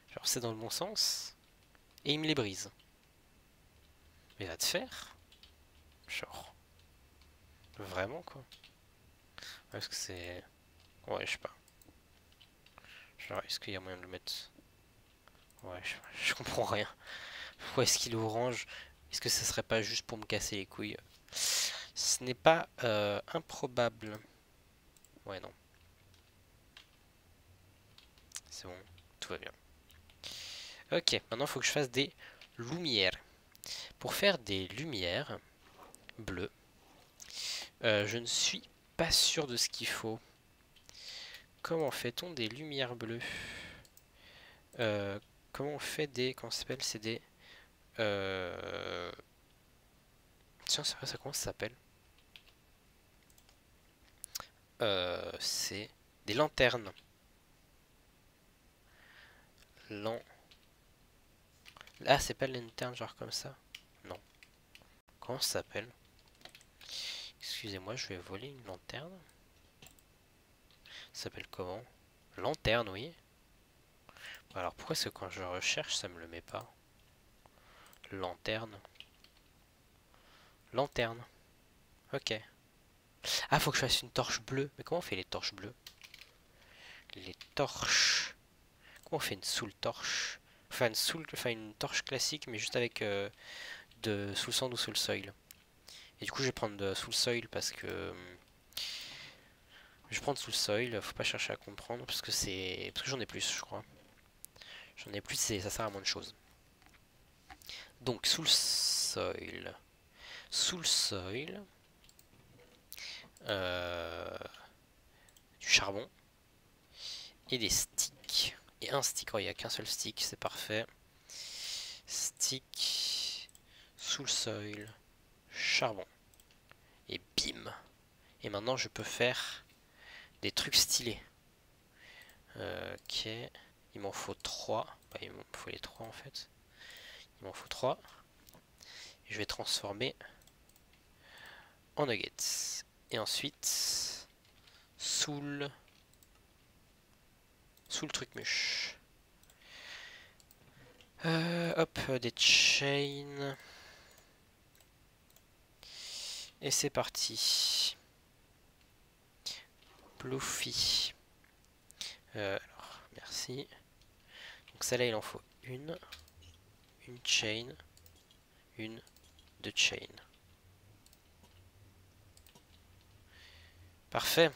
Genre c'est dans le bon sens. Et il me les brise. Mais va te faire. Genre. Vraiment quoi. Est-ce que c'est... Ouais, je sais pas. Genre, est-ce qu'il y a moyen de le mettre... Ouais, je comprends rien. Pourquoi est-ce qu'il est orange? Est-ce que ce serait pas juste pour me casser les couilles? Ce n'est pas improbable. Ouais, non. C'est bon, tout va bien. Ok, maintenant il faut que je fasse des lumières. Pour faire des lumières bleues, je ne suis pas sûr de ce qu'il faut. Comment fait-on des lumières bleues? Comment on fait des... Comment ça s'appelle? C'est des... Tiens, c'est vrai, ça comment ça s'appelle? C'est des lanternes. Ah, c'est pas lanterne genre comme ça? Non. Comment ça s'appelle? Excusez-moi, je vais voler une lanterne. Ça s'appelle comment? Lanterne, oui. Alors pourquoi est-ce que quand je recherche, ça me le met pas? Lanterne. Lanterne. Ok. Ah, faut que je fasse une torche bleue. Mais comment on fait les torches bleues? Les torches. Comment on fait une soul torche? Enfin, une torche classique, mais juste avec de soul sand ou soul soil. Et du coup, je vais prendre de soul soil parce que... Je vais prendre soul soil, faut pas chercher à comprendre parce que c'est... Parce que j'en ai plus, je crois. J'en ai plus et ça sert à moins de choses. Donc, soul soil. Soul soil. Du charbon. Et des sticks. Et un stick. Oh, il n'y a qu'un seul stick, c'est parfait. Stick. Soul soil. Charbon. Et bim. Et maintenant, je peux faire des trucs stylés. Ok. Il m'en faut 3. Bah, il m'en faut les 3 en fait. Il m'en faut 3. Et je vais transformer en nuggets. Et ensuite, sous le truc mûche. Hop, des chains. Et c'est parti. Bluffy. Alors, merci. Donc celle-là, il en faut une chain, deux chain. Parfait.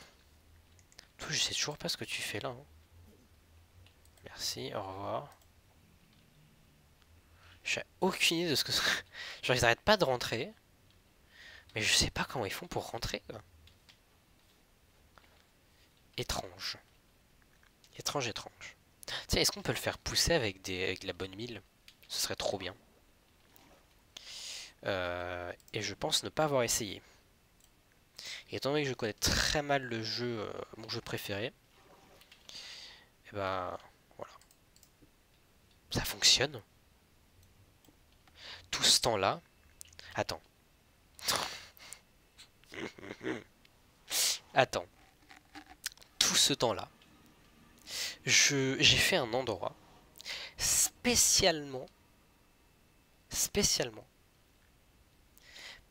Je sais toujours pas ce que tu fais là. Hein. Merci, au revoir. J'ai aucune idée de ce que... Genre ils arrêtent pas de rentrer. Mais je sais pas comment ils font pour rentrer. Quoi. Étrange. Étrange, étrange. Tiens, est-ce qu'on peut le faire pousser avec de la bonne mille? Ce serait trop bien. Et je pense ne pas avoir essayé. Et étant donné que je connais très mal le jeu, mon jeu préféré, et ben voilà. Ça fonctionne. Tout ce temps-là. Attends. Attends. Tout ce temps-là, j'ai fait un endroit spécialement, spécialement,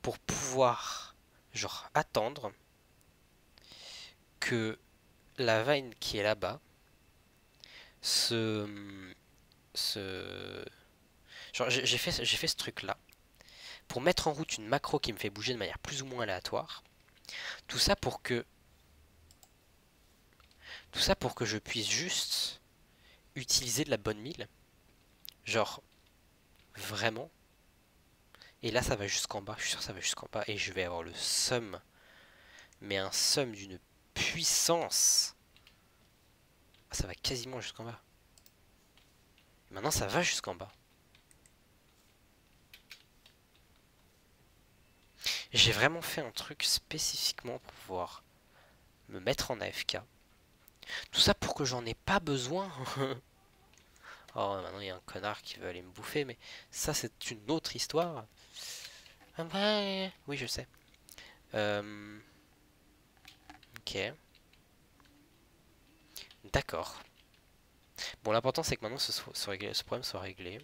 pour pouvoir, genre, attendre que la vine qui est là-bas se, se, genre, j'ai fait ce truc-là pour mettre en route une macro qui me fait bouger de manière plus ou moins aléatoire. Tout ça pour que, tout ça pour que je puisse juste utiliser de la bonne mille, genre vraiment. Et là, ça va jusqu'en bas. Je suis sûr que ça va jusqu'en bas et je vais avoir le seum, mais un seum d'une puissance. Ah, ça va quasiment jusqu'en bas. Maintenant, ça va jusqu'en bas. J'ai vraiment fait un truc spécifiquement pour pouvoir me mettre en AFK. Tout ça pour que j'en ai pas besoin. Oh, maintenant il y a un connard qui veut aller me bouffer, mais ça c'est une autre histoire. Ah bah, oui, je sais. Ok. D'accord. Bon, l'important c'est que maintenant ce problème soit réglé.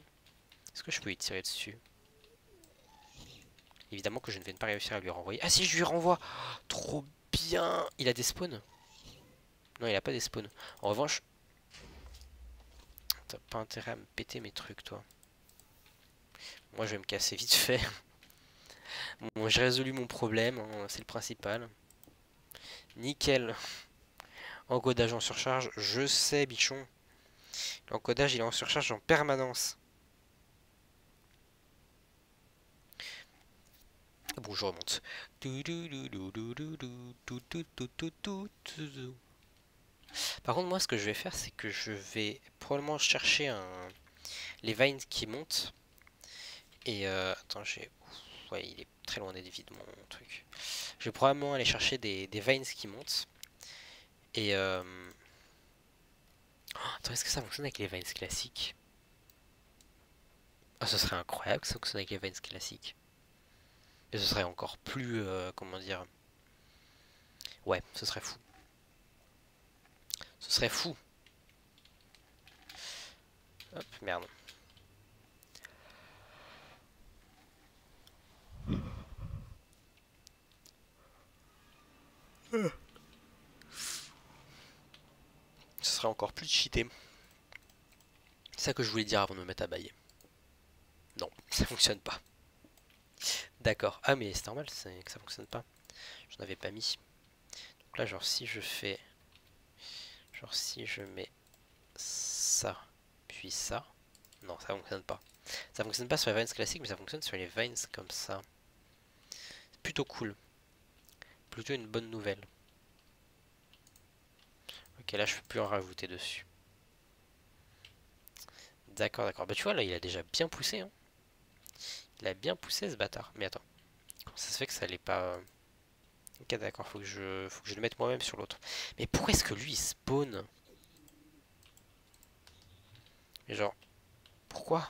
Est-ce que je peux y tirer dessus? Évidemment que je ne vais pas réussir à lui renvoyer. Ah si, je lui renvoie. Trop bien. Il a des spawns? Non, il a pas des spawns. En revanche, t'as pas intérêt à me péter mes trucs, toi. Moi, je vais me casser vite fait. Bon, j'ai résolu mon problème, hein, c'est le principal. Nickel. Encodage en surcharge, je sais, bichon. L'encodage, il est en surcharge en permanence. Bon, je remonte. Par contre, moi, ce que je vais faire, c'est que je vais probablement chercher les vines qui montent. Et attends, ouais, il est très loin des vides, mon truc. Je vais probablement aller chercher des vines qui montent. Et attends, est-ce que ça fonctionne avec les vines classiques? Ah, ce serait incroyable que ça fonctionne avec les vines classiques. Et ce serait encore plus, comment dire... Ouais, ce serait fou. Ce serait fou. Hop, merde. Ce serait encore plus cheaté. C'est ça que je voulais dire avant de me mettre à bailler. Non, ça fonctionne pas. D'accord. Ah mais c'est normal, c'est que ça fonctionne pas. J'en avais pas mis. Donc là, genre si je fais... Genre si je mets ça, puis ça... Non, ça fonctionne pas. Ça fonctionne pas sur les vines classiques, mais ça fonctionne sur les vines comme ça. C'est plutôt cool. Plutôt une bonne nouvelle. Ok, là je peux plus en rajouter dessus. D'accord, d'accord. Bah tu vois, là il a déjà bien poussé. Hein. Il a bien poussé ce bâtard. Mais attends, comment ça se fait que ça allait pas... Ok, d'accord, faut que je le mette moi-même sur l'autre. Mais pourquoi est-ce que lui il spawn? Et genre, pourquoi?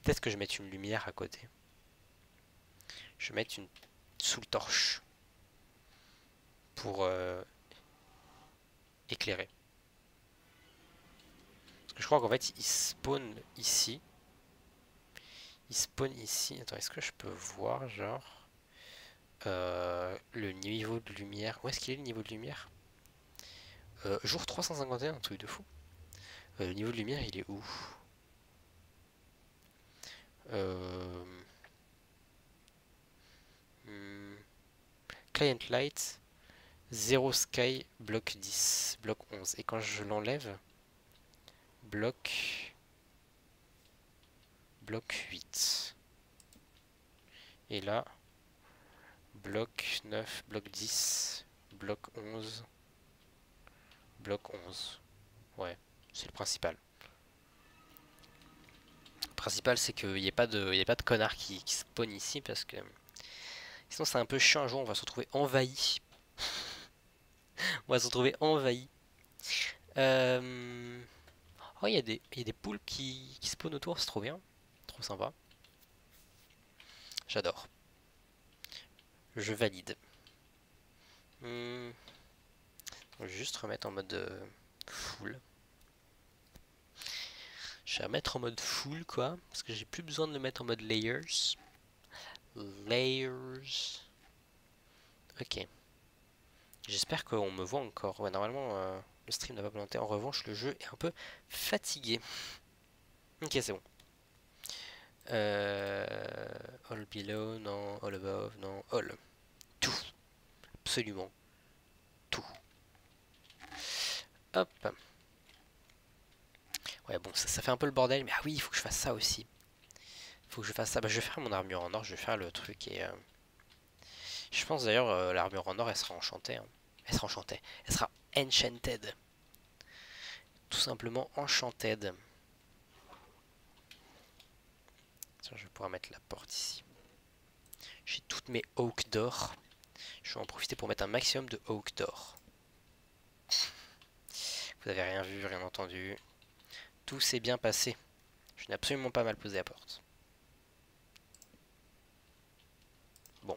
Peut-être que je vais mettre une lumière à côté. Je vais mettre une sous le torche pour éclairer. Parce que je crois qu'en fait il spawn ici. Il spawn ici. Attends, est-ce que je peux voir genre le niveau de lumière? Où est-ce qu'il est le niveau de lumière? Jour 351, un truc de fou. Le niveau de lumière il est où? Euh, hmm, Client light. 0 sky, bloc 10, bloc 11. Et quand je l'enlève, bloc 8. Et là, bloc 9, bloc 10, bloc 11, bloc 11. Ouais, c'est le principal. Le principal, c'est qu'il n'y ait pas de connard qui spawn ici parce que sinon c'est un peu chiant. Un jour, on va se retrouver envahi. On va se retrouver envahi. Oh, il y a des poules qui spawnent autour, c'est trop bien. Trop sympa. J'adore. Je valide. Je vais juste remettre en mode full. Je vais remettre en mode full quoi. Parce que j'ai plus besoin de le mettre en mode layers. Layers. Ok. J'espère qu'on me voit encore. Ouais, normalement, le stream n'a pas planté. En revanche, le jeu est un peu fatigué. Ok, c'est bon. All below, non. All above, non. All. Tout. Absolument. Tout. Hop. Ouais, bon, ça fait un peu le bordel. Mais ah oui, il faut que je fasse ça aussi. Il faut que je fasse ça. Bah, je vais faire mon armure en or. Je vais faire le truc et... Je pense d'ailleurs, l'armure en or, elle sera enchantée. Hein. Elle sera enchantée. Elle sera enchanted. Tout simplement enchanted. Tiens, je vais pouvoir mettre la porte ici. J'ai toutes mes oaks d'or. Je vais en profiter pour mettre un maximum de oaks d'or. Vous avez rien vu, rien entendu. Tout s'est bien passé. Je n'ai absolument pas mal posé la porte. Bon.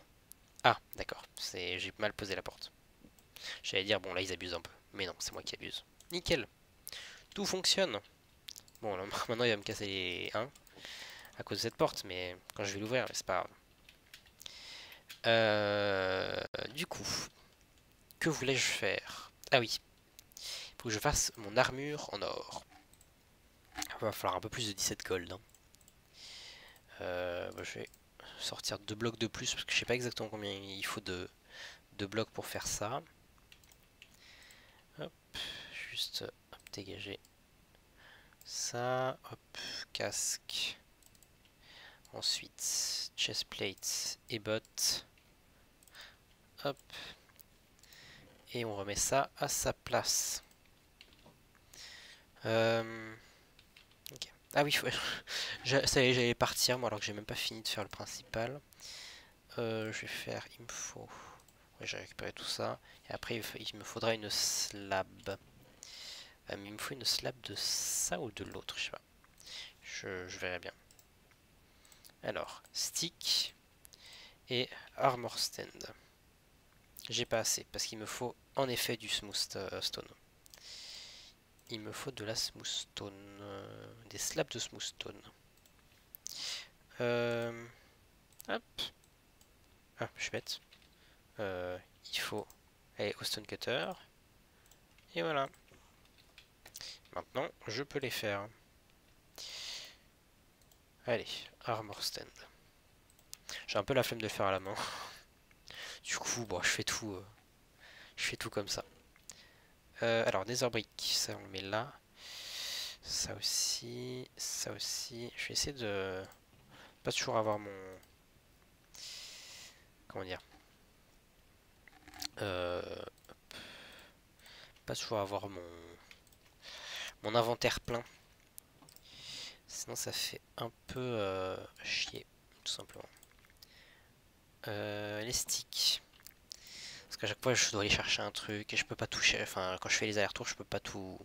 Ah, d'accord. J'ai mal posé la porte. J'allais dire, bon là ils abusent un peu. Mais non, c'est moi qui abuse. Nickel. Tout fonctionne. Bon, là, maintenant il va me casser les 1 à cause de cette porte, mais quand je vais l'ouvrir, c'est pas grave. Du coup, que voulais-je faire? Ah oui, il faut que je fasse mon armure en or. Il va falloir un peu plus de 17 gold. Hein. Bah, je vais sortir 2 blocs de plus parce que je sais pas exactement combien il faut de blocs pour faire ça. Hop, juste hop, dégager ça. Hop, casque. Ensuite, chestplate et bottes. Hop. Et on remet ça à sa place. Ok. Ah oui, ça y est, j'allais partir moi alors que j'ai même pas fini de faire le principal. Je vais faire, il me faut... Ouais, j'ai récupéré tout ça. Et après, il me faudra une slab. Mais il me faut une slab de ça ou de l'autre, je sais pas. Je verrai bien. Alors, stick et armor stand. J'ai pas assez parce qu'il me faut en effet du smooth stone. Il me faut de la smooth stone. Des slabs de smooth stone. Hop. Ah, je suis bête. Il faut aller au stone cutter. Et voilà. Maintenant, je peux les faire. Allez, armor stand. J'ai un peu la flemme de le faire à la main. Du coup, bon, je fais tout comme ça. Alors, nether brick, ça on le met là. Ça aussi, ça aussi. Je vais essayer de pas toujours avoir mon... Comment dire Pas toujours avoir mon inventaire plein. Sinon ça fait un peu chier, tout simplement. Les sticks. Parce qu'à chaque fois je dois aller chercher un truc et je peux pas toucher. Enfin, quand je fais les allers-retours, je peux pas tout.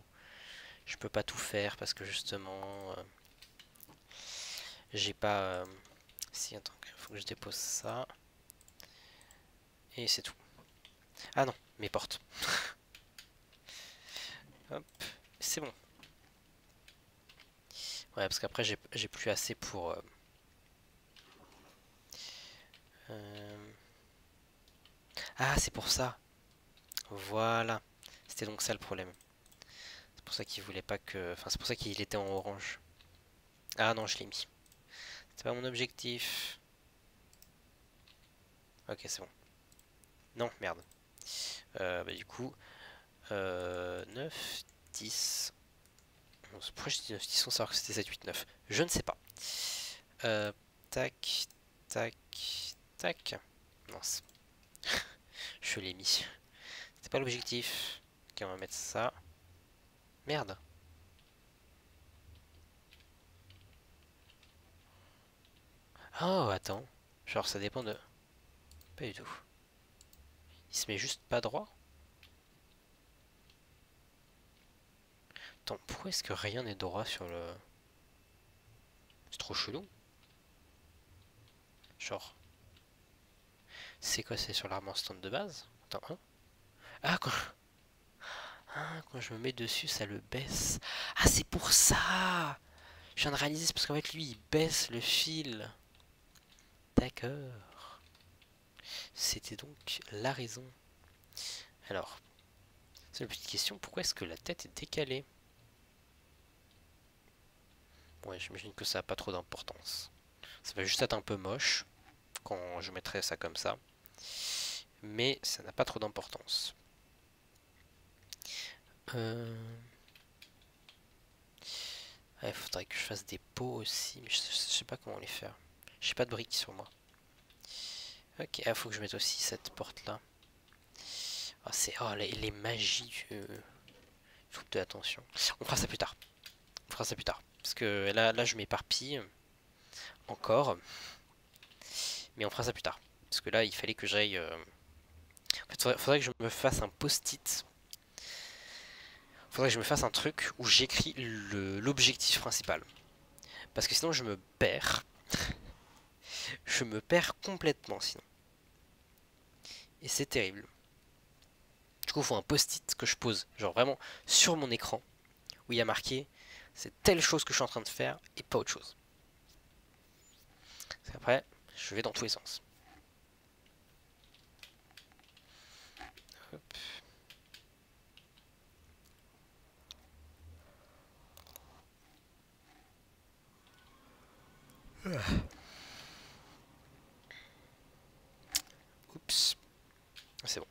Je peux pas tout faire parce que justement j'ai pas. Si, attends, il faut que je dépose ça. Et c'est tout. Ah non, mes portes. Hop, c'est bon. Ouais, parce qu'après j'ai plus assez pour. Ah, c'est pour ça. Voilà. C'était donc ça le problème. C'est pour ça qu'il voulait pas que... Enfin, c'est pour ça qu'il était en orange. Ah non, je l'ai mis. C'est pas mon objectif. Ok, c'est bon. Non, merde. Bah, du coup, 9, 10, 11. Pourquoi je dis 9, 10 sans savoir que c'était 7, 8, 9? Je ne sais pas. Tac, tac, tac. Mince, je l'ai mis. C'est pas l'objectif. Ok, on va mettre ça. Merde. Oh, attends. Genre, ça dépend de... Pas du tout. Il se met juste pas droit? Attends, pourquoi est-ce que rien n'est droit sur le... C'est trop chelou. Genre, c'est quoi? C'est sur l'armor stand de base? Attends, hein? Ah, quand je me mets dessus, ça le baisse. Ah, c'est pour ça! Je viens de réaliser, c'est parce qu'en fait, lui, il baisse le fil. D'accord. C'était donc la raison. Alors, c'est une petite question, pourquoi est-ce que la tête est décalée? Ouais, j'imagine que ça n'a pas trop d'importance. Ça va juste être un peu moche quand je mettrai ça comme ça. Mais ça n'a pas trop d'importance. Il faudrait que je fasse des pots aussi, mais je sais pas comment les faire. J'ai pas de briques sur moi. Ok, il faut que je mette aussi cette porte là. Ah, c'est les magies du troupe de l'attention. On fera ça plus tard. On fera ça plus tard. Parce que là je m'éparpille encore. Mais on fera ça plus tard. Parce que là, il fallait que j'aille... En fait, faudrait que je me fasse un post-it. Faudrait que je me fasse un truc où j'écris l'objectif principal. Parce que sinon, je me perds. Je me perds complètement, sinon. Et c'est terrible. Du coup, il faut un post-it que je pose, genre vraiment sur mon écran, où il y a marqué c'est telle chose que je suis en train de faire et pas autre chose. Parce qu'après, je vais dans tous les sens. Hop. Oups, c'est bon.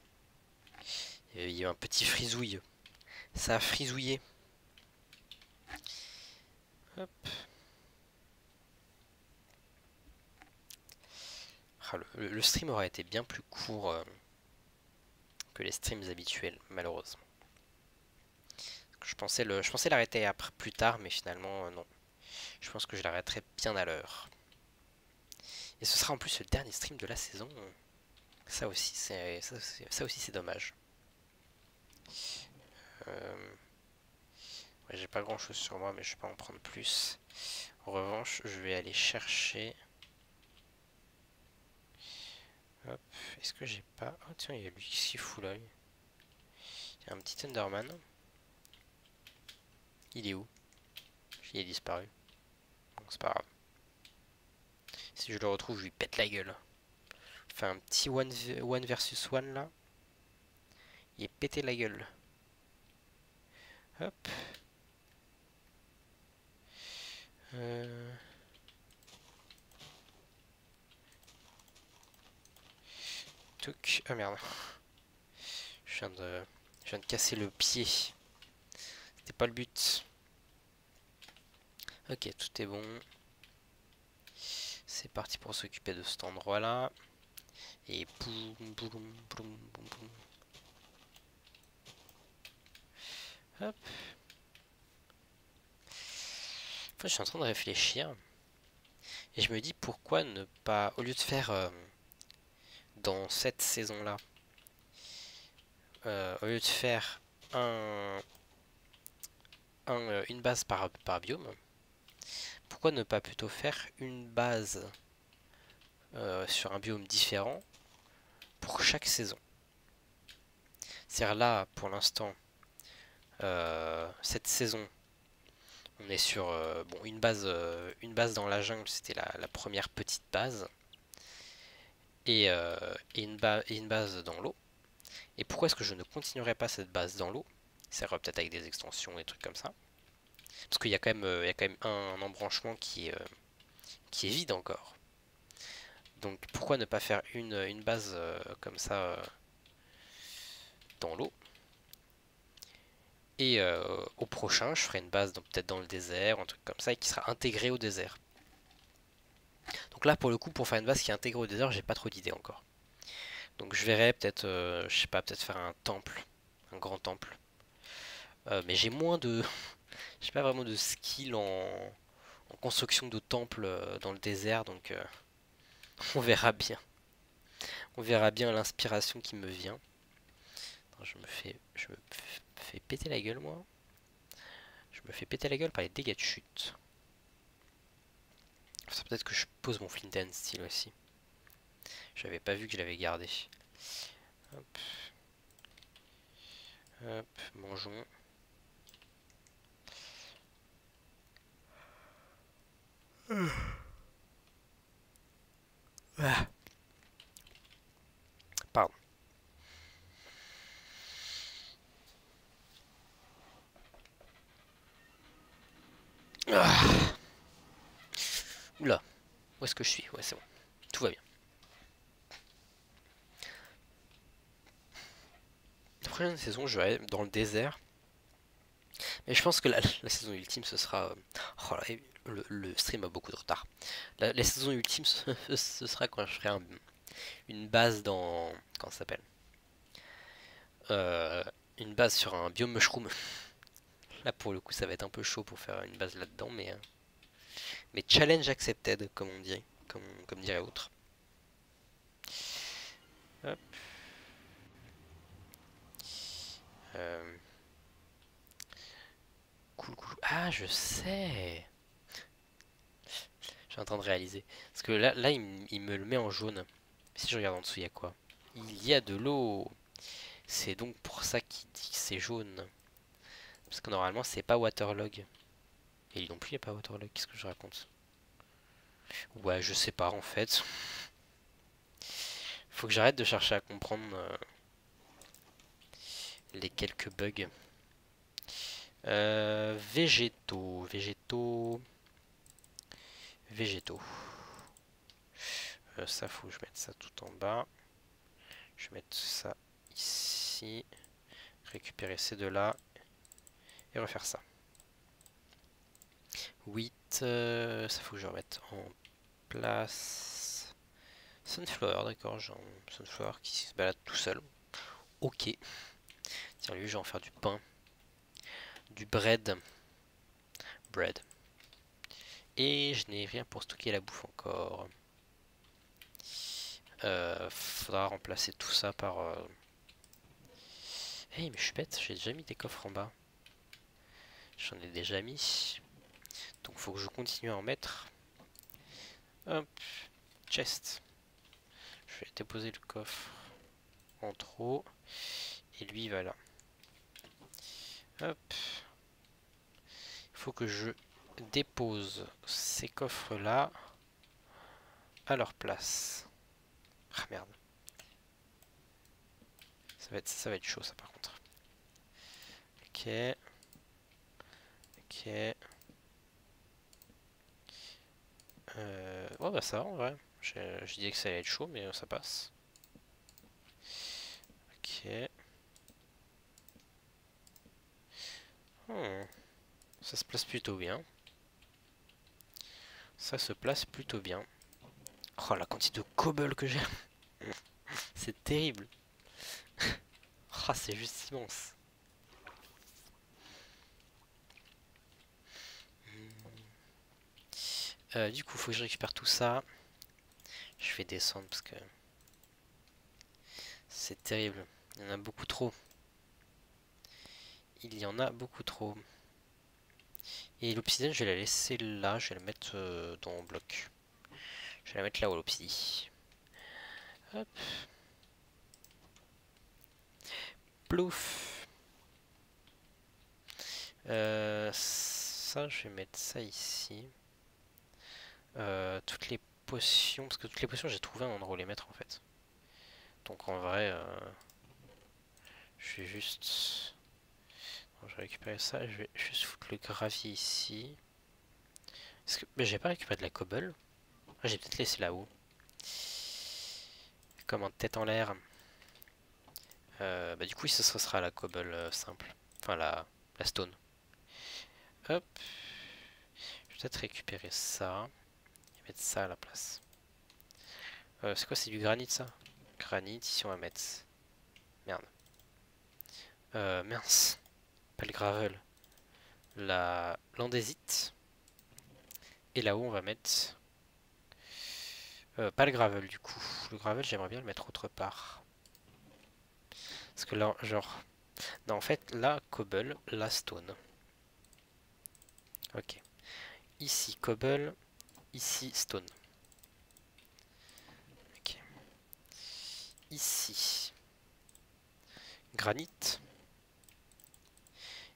Il y a eu un petit frisouille. Ça a frisouillé. Hop. Ah, le stream aurait été bien plus court que les streams habituels, malheureusement. Je pensais l'arrêter après plus tard, mais finalement non. Je pense que je l'arrêterai bien à l'heure. Et ce sera en plus le dernier stream de la saison. Ça aussi, c'est dommage. Ouais, j'ai pas grand chose sur moi, mais je vais pas en prendre plus. En revanche, je vais aller chercher. Hop, est-ce que j'ai pas... Oh tiens, il y a lui qui fout là. Il y a un petit Enderman. Il est où? Il est disparu. Bon, c'est pas grave. Si je le retrouve, je lui pète la gueule. Enfin, un petit one versus one là. Il est pété la gueule. Hop. Touc. Ah merde. Je viens de casser le pied. C'était pas le but. Ok, tout est bon. C'est parti pour s'occuper de cet endroit là. Et boum, boum, boum, boum, boum. Hop. En fait, je suis en train de réfléchir. Et je me dis pourquoi ne pas, au lieu de faire dans cette saison-là, au lieu de faire une base par biome, pourquoi ne pas plutôt faire une base sur un biome différent pour chaque saison? C'est-à-dire là, pour l'instant, cette saison, on est sur bon, une base dans la jungle, c'était la première petite base, et une base dans l'eau. Et pourquoi est-ce que je ne continuerai pas cette base dans l'eau? Ça ira peut-être avec des extensions, des trucs comme ça. Parce qu'il y a quand même, il y a quand même un embranchement qui est vide encore. Donc pourquoi ne pas faire une base comme ça dans l'eau. Et au prochain, je ferai une base peut-être dans le désert, un truc comme ça, et qui sera intégré au désert. Donc là, pour le coup, pour faire une base qui est intégrée au désert, j'ai pas trop d'idées encore. Donc je verrai peut-être, je sais pas, peut-être faire un temple, un grand temple. Mais j'ai moins de, j'ai pas vraiment de skill en construction de temple dans le désert, donc on verra bien. On verra bien l'inspiration qui me vient. Attends, je me fais péter la gueule moi. Je me fais péter la gueule par les dégâts de chute. Ça peut-être que je pose mon flint and steel aussi. J'avais pas vu que je l'avais gardé. Hop. Hop, mangeons. Ah, pardon. Ah. Oula, où est-ce que je suis? Ouais, c'est bon. Tout va bien. La prochaine saison, je vais aller dans le désert. Mais je pense que la saison ultime, ce sera... oh là, le stream a beaucoup de retard. La saison ultime, ce sera quand je ferai une base dans... Comment ça s'appelle? Euh, une base sur un biome mushroom. Là, pour le coup, ça va être un peu chaud pour faire une base là-dedans, mais challenge accepted, comme on dit, comme dirait l'autre. Hop. Euh, cool, cool. Ah, je sais. Je suis en train de réaliser. Parce que là il me le met en jaune. Si je regarde en dessous, il y a quoi? Il y a de l'eau. C'est donc pour ça qu'il dit que c'est jaune. Parce que normalement, c'est pas waterlog. Et lui non plus, il n'y a pas waterlog. Qu'est-ce que je raconte? Ouais, je sais pas en fait. Faut que j'arrête de chercher à comprendre les quelques bugs. Végétaux, végétaux, végétaux. Ça, faut que je mette ça tout en bas. Je vais mettre ça ici. Récupérer ces deux-là. Et refaire ça. 8. Ça, faut que je remette en place. Sunflower, d'accord. J'ai un Sunflower qui se balade tout seul. Ok. Tiens, lui, je vais en faire du pain. Du bread. Bread. Et je n'ai rien pour stocker la bouffe encore. Faudra remplacer tout ça par... Hey, mais je suis bête, j'ai déjà mis des coffres en bas. J'en ai déjà mis. Donc faut que je continue à en mettre. Hop, chest. Je vais déposer le coffre en trop. Et lui il va là. Hop. Il faut que je dépose ces coffres là à leur place. Ah merde. Ça va être chaud ça par contre. Ok. Ok. Ouais bah ça va en vrai. Je disais que ça allait être chaud mais ça passe. Ok. Ça se place plutôt bien. Ça se place plutôt bien. Oh la quantité de cobble que j'ai. C'est terrible. Ah c'est juste immense. Du coup faut que je récupère tout ça. Je vais descendre parce que c'est terrible. Il y en a beaucoup trop. Il y en a beaucoup trop. Et l'obsidienne je vais la laisser là. Je vais la mettre dans mon bloc. Je vais la mettre là-haut l'obsidienne. Hop. Plouf. Ça je vais mettre ça ici. Toutes les potions, parce que toutes les potions j'ai trouvé un endroit où les mettre en fait. Donc en vrai, je vais juste... Bon, je vais récupérer ça, je vais juste foutre le gravier ici. Mais j'ai pas récupéré de la cobble. Ah, j'ai peut-être laissé là-haut. Comme en tête en l'air. Bah, du coup, ce sera la cobble simple. Enfin, la stone. Hop. Je vais peut-être récupérer ça. Et mettre ça à la place. C'est quoi, c'est du granit ça? Granit, ici on va mettre. Merde. Mince. Pas le gravel. L'andésite. Et là-haut on va mettre. Pas le gravel du coup. Le gravel j'aimerais bien le mettre autre part. Parce que là, genre. Non, en fait, là, cobble, là, stone. Ok. Ici, cobble. Ici, stone. Ok. Ici, granit.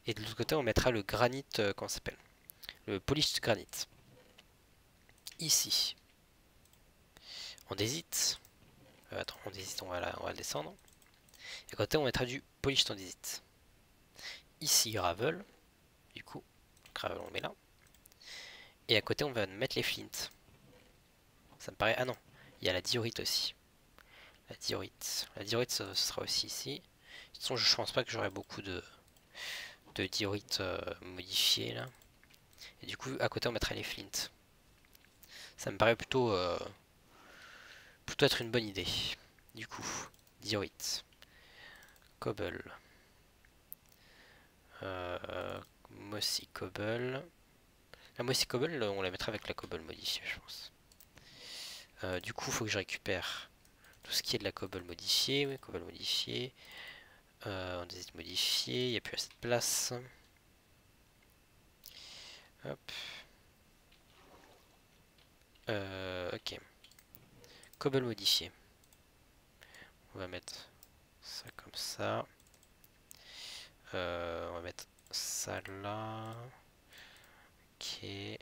Et de l'autre côté, on mettra le granit, comment ça s'appelle? Le polished granit. Ici, andésite. Attends, andésite, on va le descendre. Et à côté, on mettra du polished andésite. Ici, gravel. Du coup, gravel, on le met là. Et à côté, on va mettre les flints. Ça me paraît... Ah non, il y a la diorite aussi. La diorite. La diorite, ce sera aussi ici. De toute façon, je pense pas que j'aurai beaucoup de diorite modifiée là. Et du coup, à côté, on mettra les flints. Ça me paraît plutôt être une bonne idée. Du coup, diorite. Cobble. Mossy cobble. La mossy cobble, on la mettra avec la cobble modifiée, je pense. Du coup, il faut que je récupère tout ce qui est de la cobble modifiée. Oui, cobble modifiée. On décide modifier. Il n'y a plus assez de place. Hop. Ok. Cobble modifié. On va mettre ça comme ça. On va mettre ça là. Ok. Et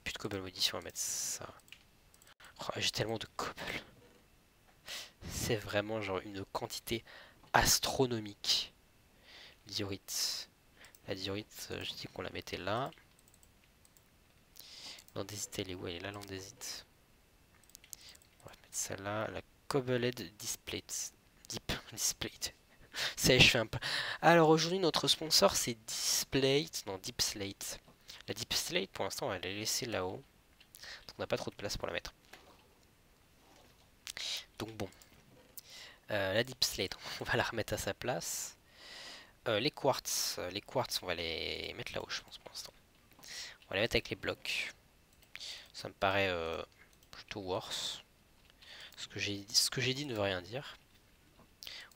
puis de cobble modifié, on va mettre ça. Oh, j'ai tellement de cobble. C'est vraiment genre une quantité astronomique. Diorite. La diorite, je dis qu'on la mettait là. L'andésite, elle est où? Elle est là, l'andésite. On va mettre ça là. La cobbled displate. Deep displate. Ça y est, je fais un peu. Alors aujourd'hui, notre sponsor c'est Displate. Non, Deep Slate. La Deep Slate, pour l'instant, on va la laisser là-haut. On n'a pas trop de place pour la mettre. Donc bon. La Deep Slate, on va la remettre à sa place. Les quartz, on va les mettre là-haut, je pense, pour l'instant. On va les mettre avec les blocs. Ça me paraît plutôt worse. Ce que j'ai dit ne veut rien dire.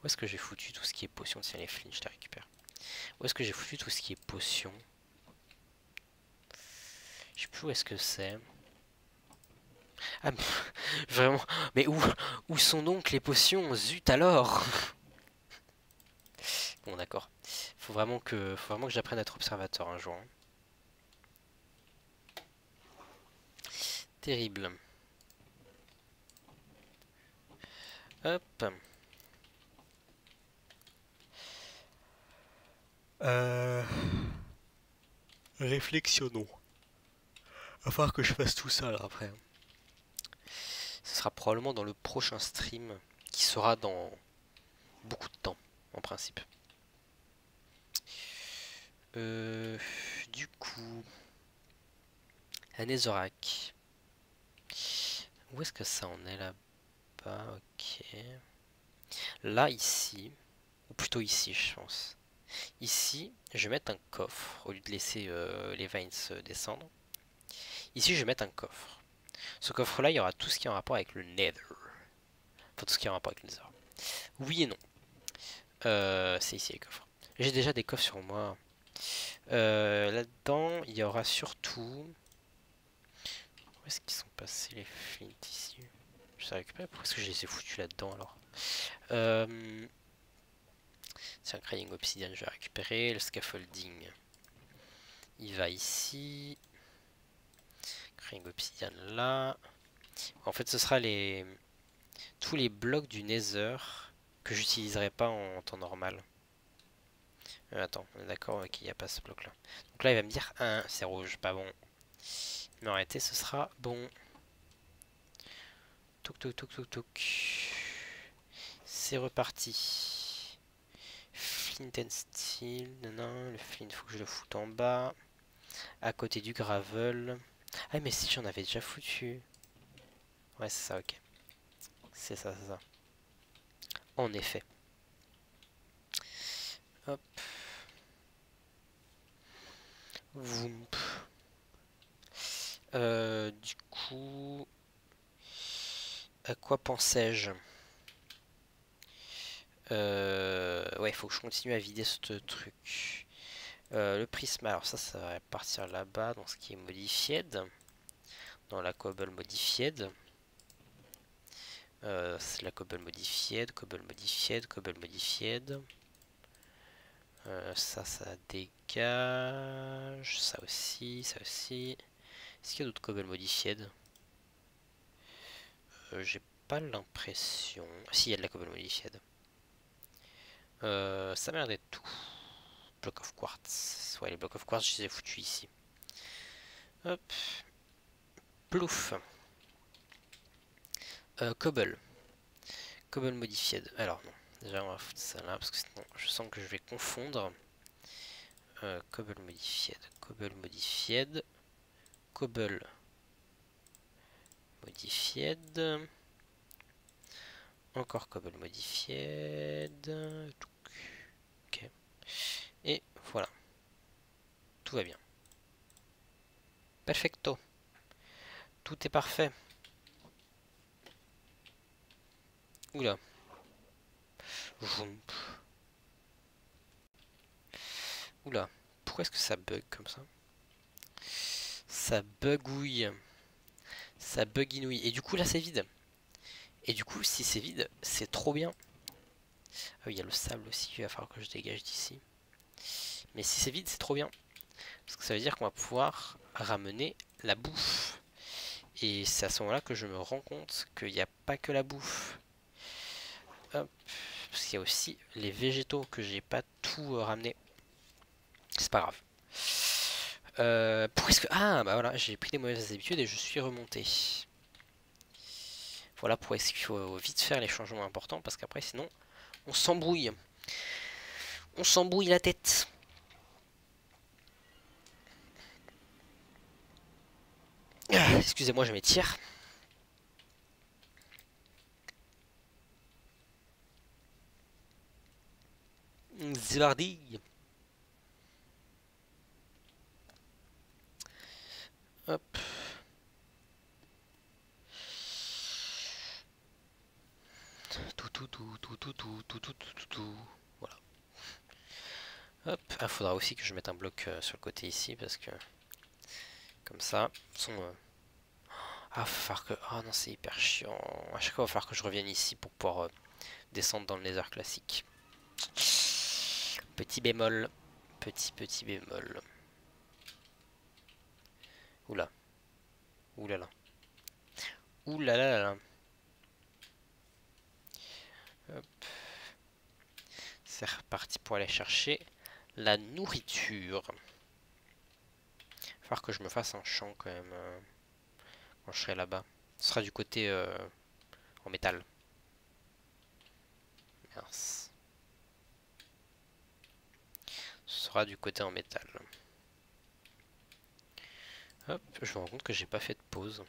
Où est-ce que j'ai foutu tout ce qui est potion? Tiens, les flinch, je les récupère. Où est-ce que j'ai foutu tout ce qui est potion? Je sais plus où est-ce que c'est. Ah, vraiment. Mais où sont donc les potions? Zut alors! Bon, d'accord. Faut vraiment que j'apprenne à être observateur un jour, hein. Terrible. Hop. Réflexionnons. Il va falloir que je fasse tout ça là après. Ce sera probablement dans le prochain stream qui sera dans beaucoup de temps en principe. Du coup, un Netherrack. Où est-ce que ça en est là-bas? Ok. Là, ici, ou plutôt ici, je pense. Ici, je vais mettre un coffre au lieu de laisser les vines descendre. Ici, je vais mettre un coffre. Ce coffre-là, il y aura tout ce qui est en rapport avec le Nether. Enfin, tout ce qui est en rapport avec le Nether. Oui et non. C'est ici les coffres. J'ai déjà des coffres sur moi. Là-dedans, il y aura surtout... Où est-ce qu'ils sont passés les flints ici? Je les ai récupérés. Pourquoi est-ce que je les ai foutus là-dedans alors? C'est un crying obsidian, je vais récupérer. Le scaffolding, il va ici. Crying obsidian là. En fait, ce sera tous les blocs du Nether que j'utiliserai pas en temps normal. Attends, on est d'accord qu'il n'y a pas ce bloc là. Donc là, il va me dire 1, c'est rouge, pas bon. Mais en réalité, ce sera bon. Toc toc toc toc toc. C'est reparti. flint and steel. Non, le flint, faut que je le foute en bas. À côté du gravel. Ah, mais si, j'en avais déjà foutu. Ouais, c'est ça, ok. C'est ça, c'est ça. En effet. Hop. Voump. Du coup... À quoi pensais-je? Ouais, il faut que je continue à vider ce truc. Le prisme, alors ça va partir là-bas dans ce qui est modified. Dans la cobble modified. C'est la cobble modified, cobble modified, cobble modified. Ça dégage. Ça aussi, ça aussi. Est-ce qu'il y a d'autres cobble modified? J'ai pas l'impression. Si, il y a de la cobble modified. Ça m'a l'air d'être tout. Block of quartz. Ouais, les blocs of quartz, je les ai foutus ici. Hop. Plouf. Cobble. Cobble modified. Alors non. Déjà, on va foutre ça là parce que sinon, je sens que je vais confondre. Cobble modified. Cobble modified. Cobble modified. Encore cobble modified. Ok. Et voilà. Tout va bien. Perfecto. Tout est parfait. Oula. Voump. Oula. Pourquoi est-ce que ça bug comme ça? Ça bugouille. Ça buginouille. Et du coup là c'est vide. Et du coup si c'est vide, c'est trop bien. Ah oui, il y a le sable aussi, il va falloir que je dégage d'ici. Mais si c'est vide, c'est trop bien. Parce que ça veut dire qu'on va pouvoir ramener la bouffe. Et c'est à ce moment-là que je me rends compte qu'il n'y a pas que la bouffe. Hop. Parce qu'il y a aussi les végétaux que j'ai pas tout ramené. C'est pas grave. Pourquoi est-ce que... Ah, bah voilà, j'ai pris des mauvaises habitudes et je suis remonté. Voilà pourquoi est-ce qu'il faut vite faire les changements importants, parce qu'après, sinon, on s'embrouille. On s'embrouille la tête. Ah, excusez-moi, je m'étire. Zilardi. Hop. Tout. Voilà. Hop. Ah, faudra aussi que je mette un bloc sur le côté ici, parce que... Comme ça, ah, va falloir que... Ah non, c'est hyper chiant. À chaque fois, il va falloir que je revienne ici pour pouvoir descendre dans le nether classique. Petit bémol. Petit bémol. Oula. Oulala. Oulala. Hop. C'est reparti pour aller chercher la nourriture. Il va falloir que je me fasse un champ quand même quand je serai là-bas. Ce sera du côté en métal. Mince. Ce sera du côté en métal. Hop, je me rends compte que j'ai pas fait de pause.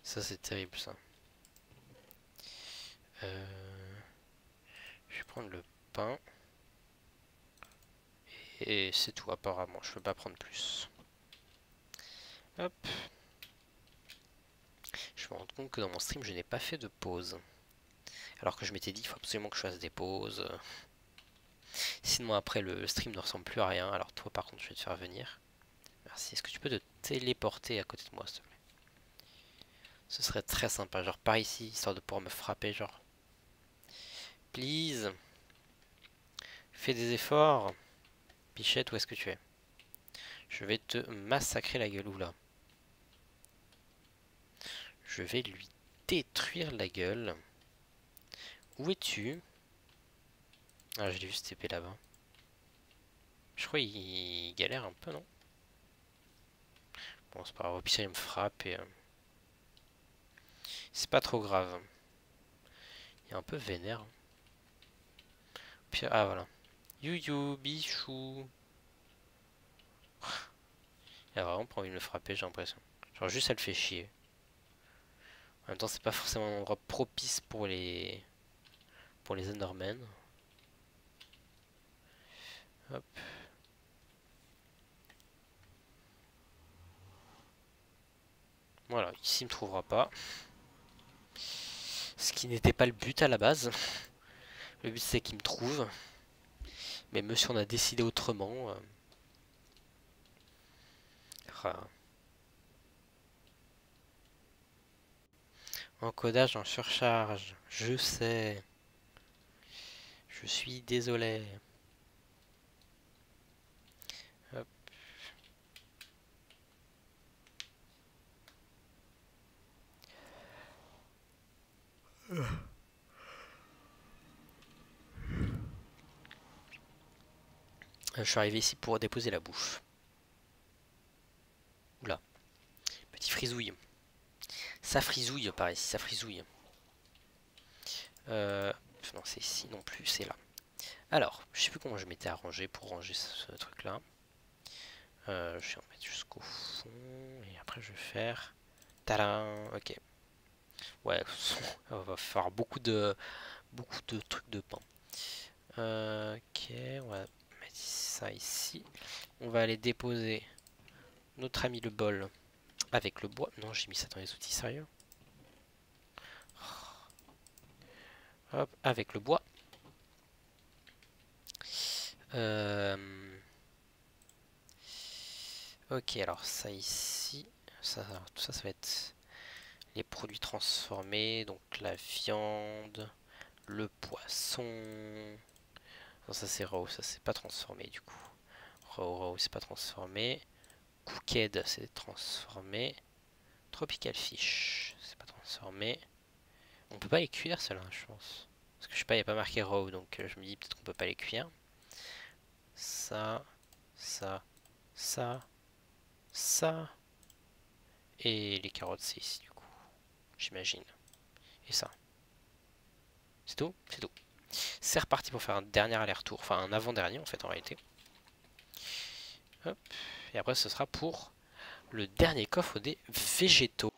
Ça c'est terrible ça. Je vais prendre le pain. Et c'est tout apparemment, je peux pas prendre plus. Hop. Je me rends compte que dans mon stream je n'ai pas fait de pause. Alors que je m'étais dit il faut absolument que je fasse des pauses. Sinon après le stream ne ressemble plus à rien. Alors toi par contre je vais te faire venir. Merci. Est-ce que tu peux te téléporter à côté de moi s'il te plaît? Ce serait très sympa. Genre par ici, histoire de pouvoir me frapper genre. Please. Fais des efforts. Pichette, où est-ce que tu es? Je vais te massacrer la gueule. Oula. Je vais lui détruire la gueule. Où es-tu? Ah, je l'ai vu cette épée là-bas. Je crois qu'il galère un peu, non? Bon, c'est pas grave. Au pire, il me frappe et... c'est pas trop grave. Il est un peu vénère. Ah voilà. You bichou. Elle a vraiment pas envie de me frapper, j'ai l'impression. Genre juste elle fait chier. En même temps c'est pas forcément un endroit propice pour les Endermen. Hop. Voilà, ici il me trouvera pas. Ce qui n'était pas le but à la base. Le but c'est qu'il me trouve. Mais monsieur on a décidé autrement. Ah. Encodage en surcharge. Je sais. Je suis désolé. Hop. Je suis arrivé ici pour déposer la bouffe. Oula. Petit frisouille. Ça frisouille par ici, ça frisouille. Non, c'est ici non plus, c'est là. Alors, je sais plus comment je m'étais arrangé pour ranger ce truc-là. Je vais en mettre jusqu'au fond. Et après, je vais faire... Tadam. Ok. Ouais, on va faire beaucoup de trucs de pain. Ok, on va mettre ça ici. On va aller déposer notre ami le bol avec le bois. Non, j'ai mis ça dans les outils, sérieux. Hop, avec le bois. Ok, alors ça ici, tout ça, ça va être les produits transformés, donc la viande, le poisson. Non, ça c'est raw, ça c'est pas transformé du coup. Raw, c'est pas transformé. Cooked, c'est transformé. Tropical fish, c'est pas transformé. On peut pas les cuire cela, je pense. Parce que je sais pas, il n'y a pas marqué raw, donc je me dis peut-être qu'on peut pas les cuire. Ça, ça, ça, ça. Et les carottes, c'est ici du coup, j'imagine. Et ça. C'est tout? C'est tout. C'est reparti pour faire un dernier aller-retour. Enfin, un avant-dernier en fait, en réalité. Hop. Et après, ce sera pour le dernier coffre des végétaux.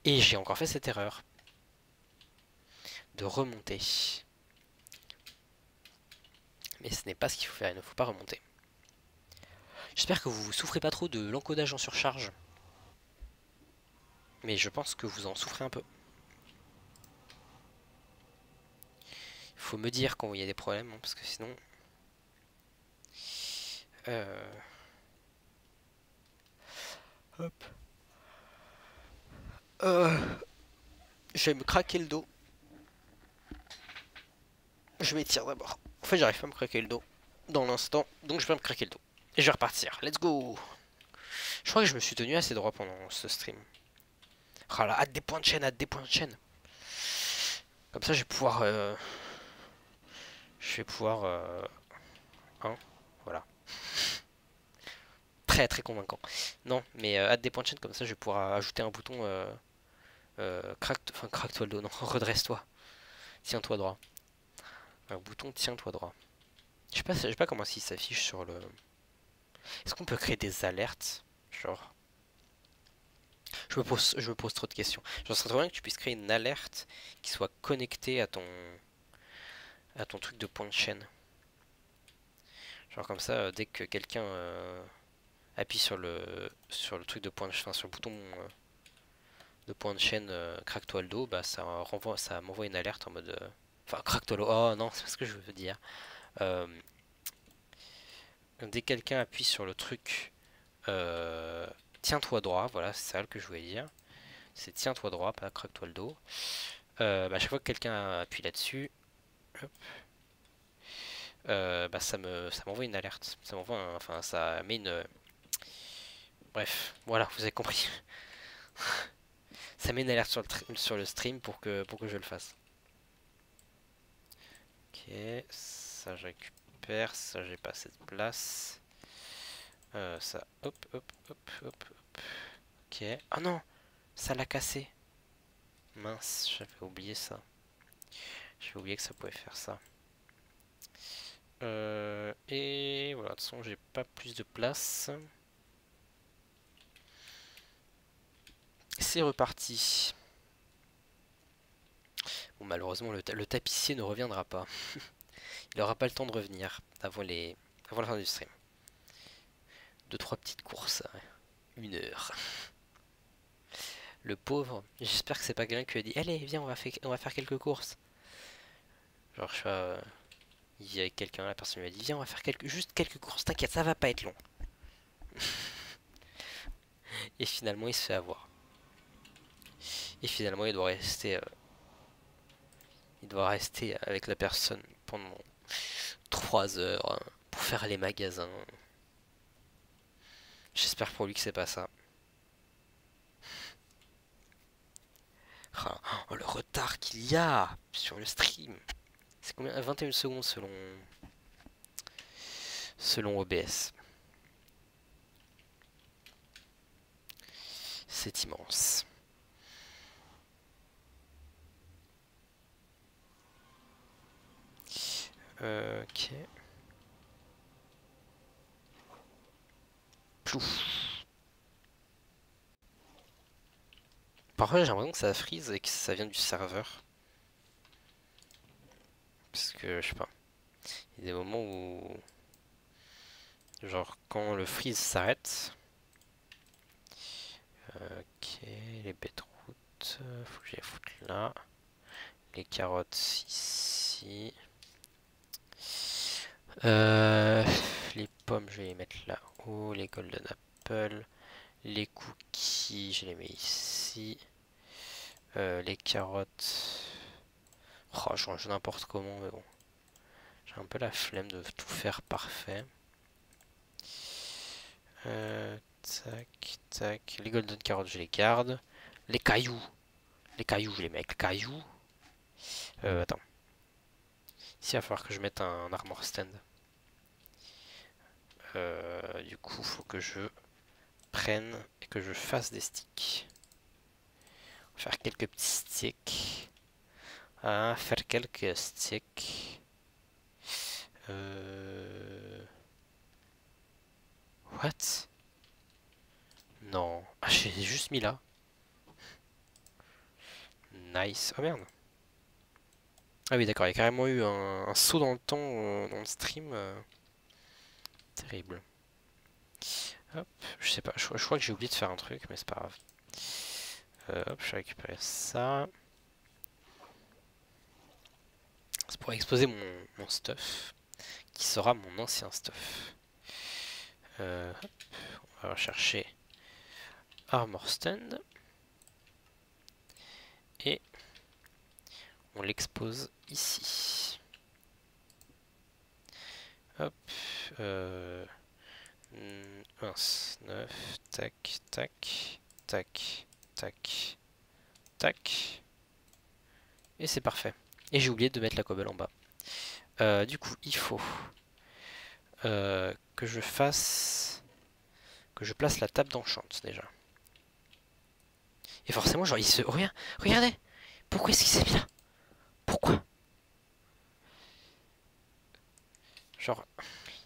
Et j'ai encore fait cette erreur de remonter. Mais ce n'est pas ce qu'il faut faire, il ne faut pas remonter. J'espère que vous souffrez pas trop de l'encodage en surcharge. Mais je pense que vous en souffrez un peu. Il faut me dire quand il y a des problèmes, hein, parce que sinon... Hop. Je vais me craquer le dos. Je m'étire d'abord. En fait, j'arrive pas à me craquer le dos dans l'instant, donc je vais me craquer le dos. Et je vais repartir. Let's go! Je crois que je me suis tenu assez droit pendant ce stream. Ah là, hâte des points de chaîne, hâte des points de chaîne. Comme ça, je vais pouvoir... Hein, voilà. Très très convaincant. Non, mais hâte des points de chaîne, comme ça, je vais pouvoir ajouter un bouton... craque-toi le dos, non, redresse-toi. Tiens-toi droit. Un bouton tiens-toi droit. Je sais pas comment il s'affiche sur le... Est-ce qu'on peut créer des alertes? Genre... je me pose trop de questions. Genre, ce serait trop bien que tu puisses créer une alerte qui soit connectée à ton truc de point de chaîne. Genre comme ça, dès que quelqu'un appuie sur le truc de point de chaîne, enfin, sur le bouton de point de chaîne, craque-toi le dos, bah ça m'envoie une alerte en mode, enfin, craque-toi le dos. Oh non, c'est pas ce que je veux dire. Euh, Dès que quelqu'un appuie sur le truc, tiens-toi droit, voilà, c'est ça que je voulais dire. C'est tiens-toi droit, pas craque-toi le dos. À chaque fois que quelqu'un appuie là-dessus, ça m'envoie une alerte. Ça m'envoie enfin ça met une. Bref, voilà, vous avez compris. Ça met une alerte sur le stream pour que je le fasse. Ok, ça je récupère, ça j'ai pas assez de place. Ça, hop, hop, hop, hop, hop. Ok. Ah non, ça l'a cassé. Mince, j'avais oublié ça. J'avais oublié que ça pouvait faire ça. Et voilà, de toute façon, j'ai pas plus de place. C'est reparti. Bon, malheureusement, le tapissier ne reviendra pas. Il n'aura pas le temps de revenir avant la fin du stream. 2-3 petites courses. 1 heure. Le pauvre, j'espère que c'est pas quelqu'un qui lui a dit allez, viens, on va faire quelques courses. Genre, je suis il dit avec quelqu'un, la personne lui a dit viens, on va faire juste quelques courses, t'inquiète, ça va pas être long. Et finalement, il se fait avoir. Et finalement, il doit rester avec la personne pendant 3 heures pour faire les magasins. J'espère pour lui que c'est pas ça. Oh, le retard qu'il y a sur le stream. C'est combien? 21 secondes selon OBS. C'est immense. Ok. Plouf. Parfois j'ai l'impression que ça freeze et que ça vient du serveur. Parce que je sais pas. Il y a des moments où... Genre quand le freeze s'arrête. Ok, les beetroots, faut que je les foute là. Les carottes ici. Les pommes, je vais les mettre là-haut. Les golden apples. Les cookies, je les mets ici. Les carottes. Oh, je range n'importe comment, mais bon. J'ai un peu la flemme de tout faire parfait. Tac, tac. Les golden carottes, je les garde. Les cailloux. Les cailloux, je les mets avec cailloux. Attends. Ici, il va falloir que je mette un armor stand. Du coup, faut que je prenne et que je fasse des sticks. On va faire quelques petits sticks. Faire quelques sticks. What? Non. Ah, j'ai juste mis là. Nice. Oh merde. Ah oui, d'accord, il y a carrément eu un saut dans le temps dans le stream. Terrible. Hop, je sais pas, je crois que j'ai oublié de faire un truc, mais c'est pas grave. Hop, je vais récupérer ça. C'est pour exposer mon stuff, qui sera mon ancien stuff. Hop, on va rechercher Armor Stand. Et on l'expose ici. Hop, 9, tac, tac, tac, tac, tac. Et c'est parfait. Et j'ai oublié de mettre la cobble en bas. Du coup, il faut que je fasse... Que je place la table d'enchant déjà. Et forcément, genre, il se... Regardez! Pourquoi est-ce qu'il s'est mis là? Pourquoi? Genre,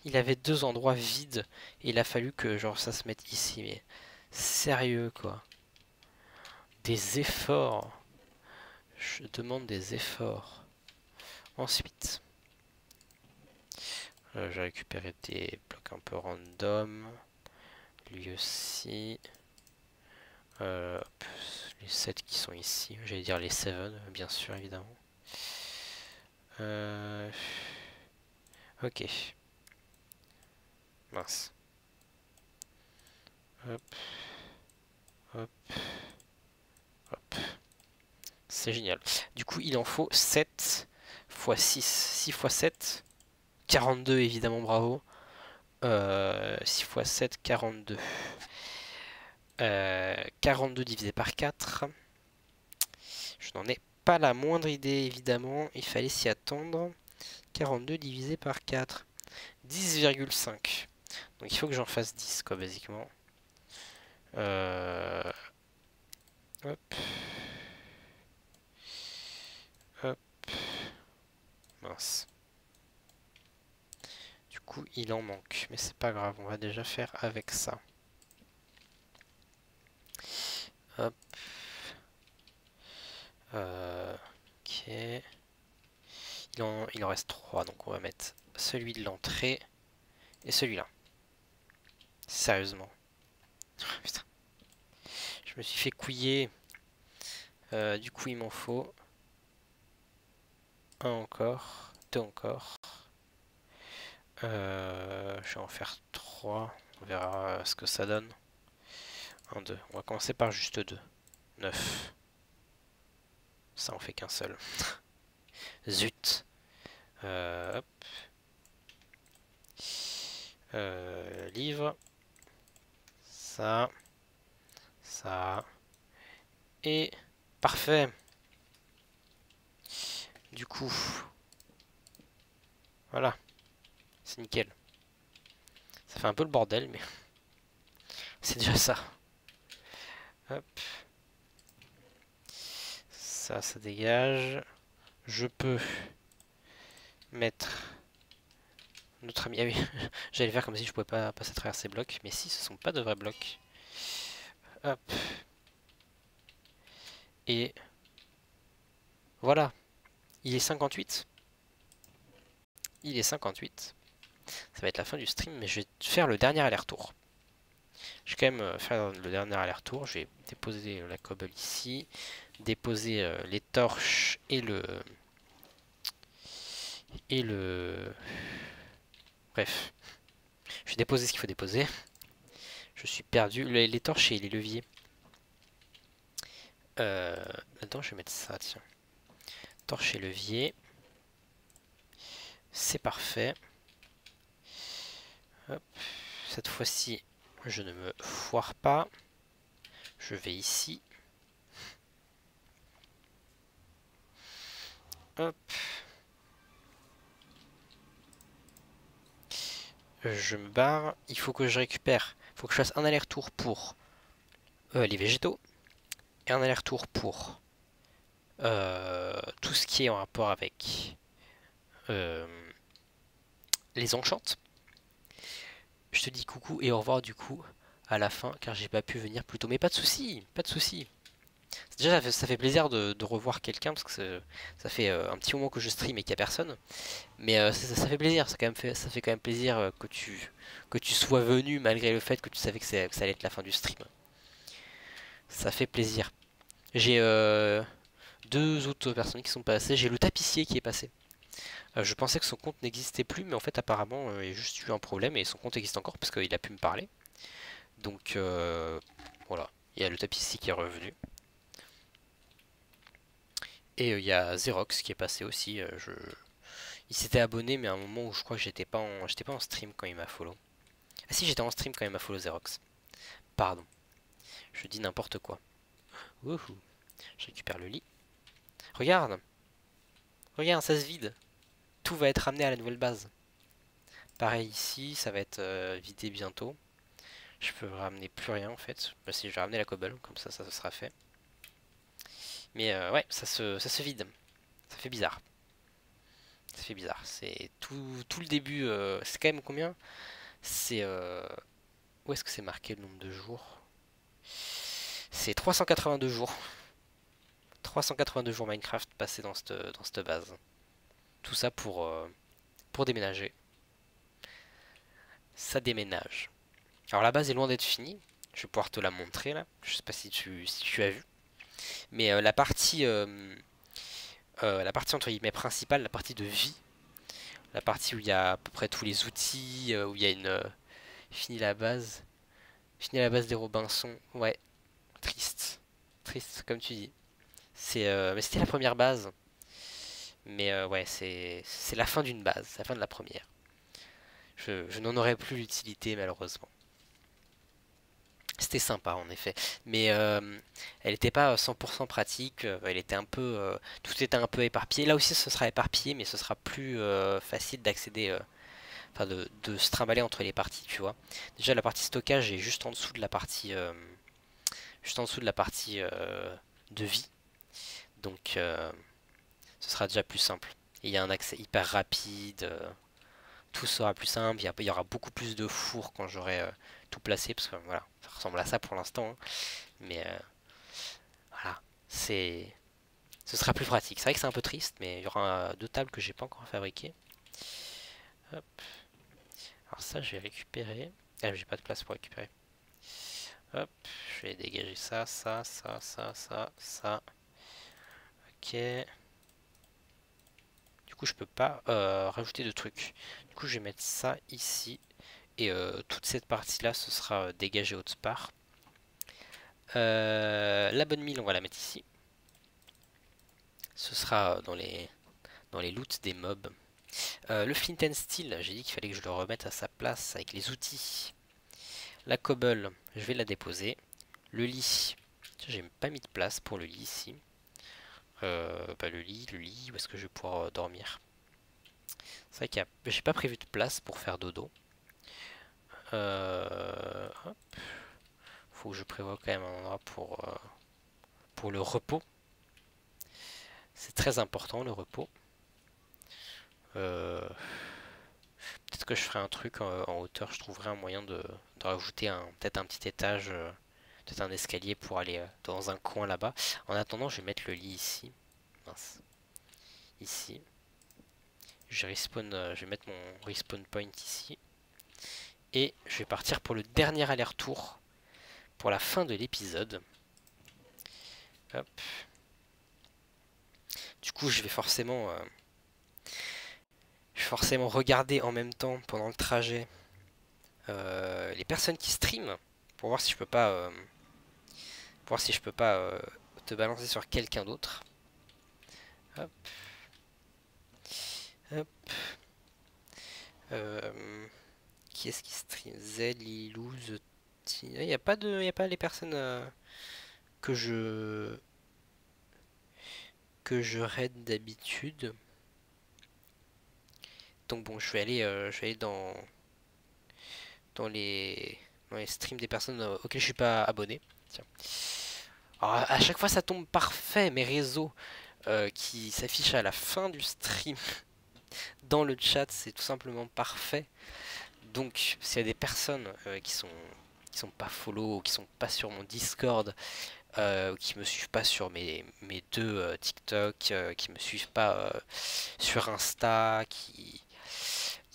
il avait 2 endroits vides. Et il a fallu que, genre, ça se mette ici. Mais sérieux, quoi. Des efforts. Je demande des efforts. Ensuite, j'ai récupéré des blocs un peu random. Lui aussi. Les 7 qui sont ici. J'allais dire les 7, bien sûr, évidemment. Ok. Mince. Hop. Hop. Hop. C'est génial. Du coup, il en faut 7 x 6. 6 x 7. 42, évidemment, bravo. 6 x 7, 42. 42 divisé par 4. Je n'en ai pas la moindre idée, évidemment. Il fallait s'y attendre. 42 divisé par 4. 10,5. Donc il faut que j'en fasse 10, quoi, basiquement. Hop. Hop. Mince. coup, il en manque. Mais c'est pas grave, on va déjà faire avec ça. Hop. Ok. Il en reste 3, donc on va mettre celui de l'entrée et celui-là. Sérieusement. Putain. Je me suis fait couiller. Du coup, il m'en faut un encore, deux encore. Je vais en faire 3. On verra ce que ça donne. 1, 2. On va commencer par juste 2. 9. Ça en fait qu'un seul. Zut. Hop. Livre. Ça. Ça. Et parfait. Du coup. Voilà. C'est nickel. Ça fait un peu le bordel, mais c'est déjà ça. Hop. Ça dégage. Je peux mettre notre ami. Ah oui, j'allais faire comme si je pouvais pas passer à travers ces blocs, mais si, ce sont pas de vrais blocs. Hop. Et voilà. Il est 58. Il est 58. Ça va être la fin du stream, mais je vais faire le dernier aller-retour. Je vais quand même faire le dernier aller-retour. Je vais déposer la cobble ici. Déposer les torches et le... Bref. Je vais déposer ce qu'il faut déposer. Je suis perdu. Les torches et les leviers. Là-dedans, je vais mettre ça, tiens. Torche et levier. C'est parfait. Hop. Cette fois-ci, je ne me foire pas. Je vais ici. Hop. Je me barre. Il faut que je récupère. Il faut que je fasse un aller-retour pour les végétaux. Et un aller-retour pour tout ce qui est en rapport avec les enchantes. Je te dis coucou et au revoir du coup à la fin car j'ai pas pu venir plus tôt. Mais pas de soucis, pas de soucis. Déjà ça fait plaisir de revoir quelqu'un parce que ça fait un petit moment que je stream et qu'il n'y a personne. Mais ça fait plaisir, ça fait quand même plaisir que tu sois venu malgré le fait que tu savais que ça allait être la fin du stream. Ça fait plaisir. J'ai deux autres personnes qui sont passées. J'ai le tapissier qui est passé. Je pensais que son compte n'existait plus, mais en fait apparemment il y a juste eu un problème et son compte existe encore parce qu'il a pu me parler. Donc voilà, il y a le tapissier qui est revenu. Et il y a Xerox qui est passé aussi. Il s'était abonné, mais à un moment où je crois que j'étais pas en stream quand il m'a follow. Ah si, j'étais en stream quand il m'a follow Xerox. Pardon, je dis n'importe quoi. Wouhou. Je récupère le lit. Regarde, regarde, ça se vide. Tout va être ramené à la nouvelle base. Pareil ici, ça va être vidé bientôt. Je peux ramener plus rien en fait. Bah, si je vais ramener la cobble, comme ça sera fait. Mais ouais, ça se vide. Ça fait bizarre. Ça fait bizarre. C'est tout le début. C'est quand même combien? C'est... où est-ce que c'est marqué le nombre de jours? C'est 382 jours. 382 jours Minecraft passés dans cette base. Tout ça pour déménager. Ça déménage. Alors la base est loin d'être finie. Je vais pouvoir te la montrer là. Je sais pas si tu as vu. Mais la partie entre guillemets principale, la partie de vie, la partie où il y a à peu près tous les outils, où il y a une fini la base. Fini la base des Robinson. Ouais, triste. Triste comme tu dis. Mais c'était la première base. Mais ouais, c'est la fin d'une base, c'est la fin de la première. Je n'en aurais plus l'utilité malheureusement. C'était sympa en effet, mais elle n'était pas 100% pratique, elle était un peu, tout était un peu éparpillé. Là aussi ce sera éparpillé, mais ce sera plus facile d'accéder, enfin de se trimballer entre les parties, tu vois. Déjà la partie stockage est juste en dessous de la partie, de vie, donc ce sera déjà plus simple. Et il y a un accès hyper rapide, tout sera plus simple, il y aura beaucoup plus de fours quand j'aurai tout placé, parce que voilà, ça ressemble à ça pour l'instant, hein. Mais voilà, ce sera plus pratique. C'est vrai que c'est un peu triste, mais il y aura deux tables que j'ai pas encore fabriquées. Hop. Alors ça, je vais récupérer. Ah, j'ai pas de place pour récupérer. Hop, je vais dégager ça, ça, ça, ça, ça, ça. Ok. Du coup, je peux pas rajouter de trucs. Du coup, je vais mettre ça ici. Et toute cette partie-là, ce sera dégagé autre part. La bonne mine, on va la mettre ici. Ce sera dans les loots des mobs. Le flint and steel, j'ai dit qu'il fallait que je le remette à sa place avec les outils. La cobble, je vais la déposer. Le lit, j'ai pas mis de place pour le lit ici. Le lit, où est-ce que je vais pouvoir dormir? C'est vrai qu'il j'ai pas prévu de place pour faire dodo. Hop. Faut que je prévoie quand même un endroit pour le repos. C'est très important le repos. Peut-être que je ferai un truc en hauteur, je trouverai un moyen de rajouter peut-être un petit étage, peut-être un escalier pour aller dans un coin là-bas. En attendant, je vais mettre le lit ici. Mince. Ici. Je vais mettre mon respawn point ici. Et je vais partir pour le dernier aller-retour pour la fin de l'épisode. Hop. Du coup, je vais forcément regarder en même temps pendant le trajet les personnes qui streament pour voir si je peux pas te balancer sur quelqu'un d'autre. Hop. Hop. Qui est-ce qui stream? Z, Lilou, The T. Il n'y a pas les personnes que je raid d'habitude. Donc bon, je vais aller dans les streams des personnes auxquelles je suis pas abonné. Tiens. Alors, à chaque fois ça tombe parfait, mes réseaux qui s'affichent à la fin du stream dans le chat, c'est tout simplement parfait. Donc s'il y a des personnes qui sont pas follow ou qui sont pas sur mon Discord, qui me suivent pas sur mes deux TikTok, qui me suivent pas sur Insta, qui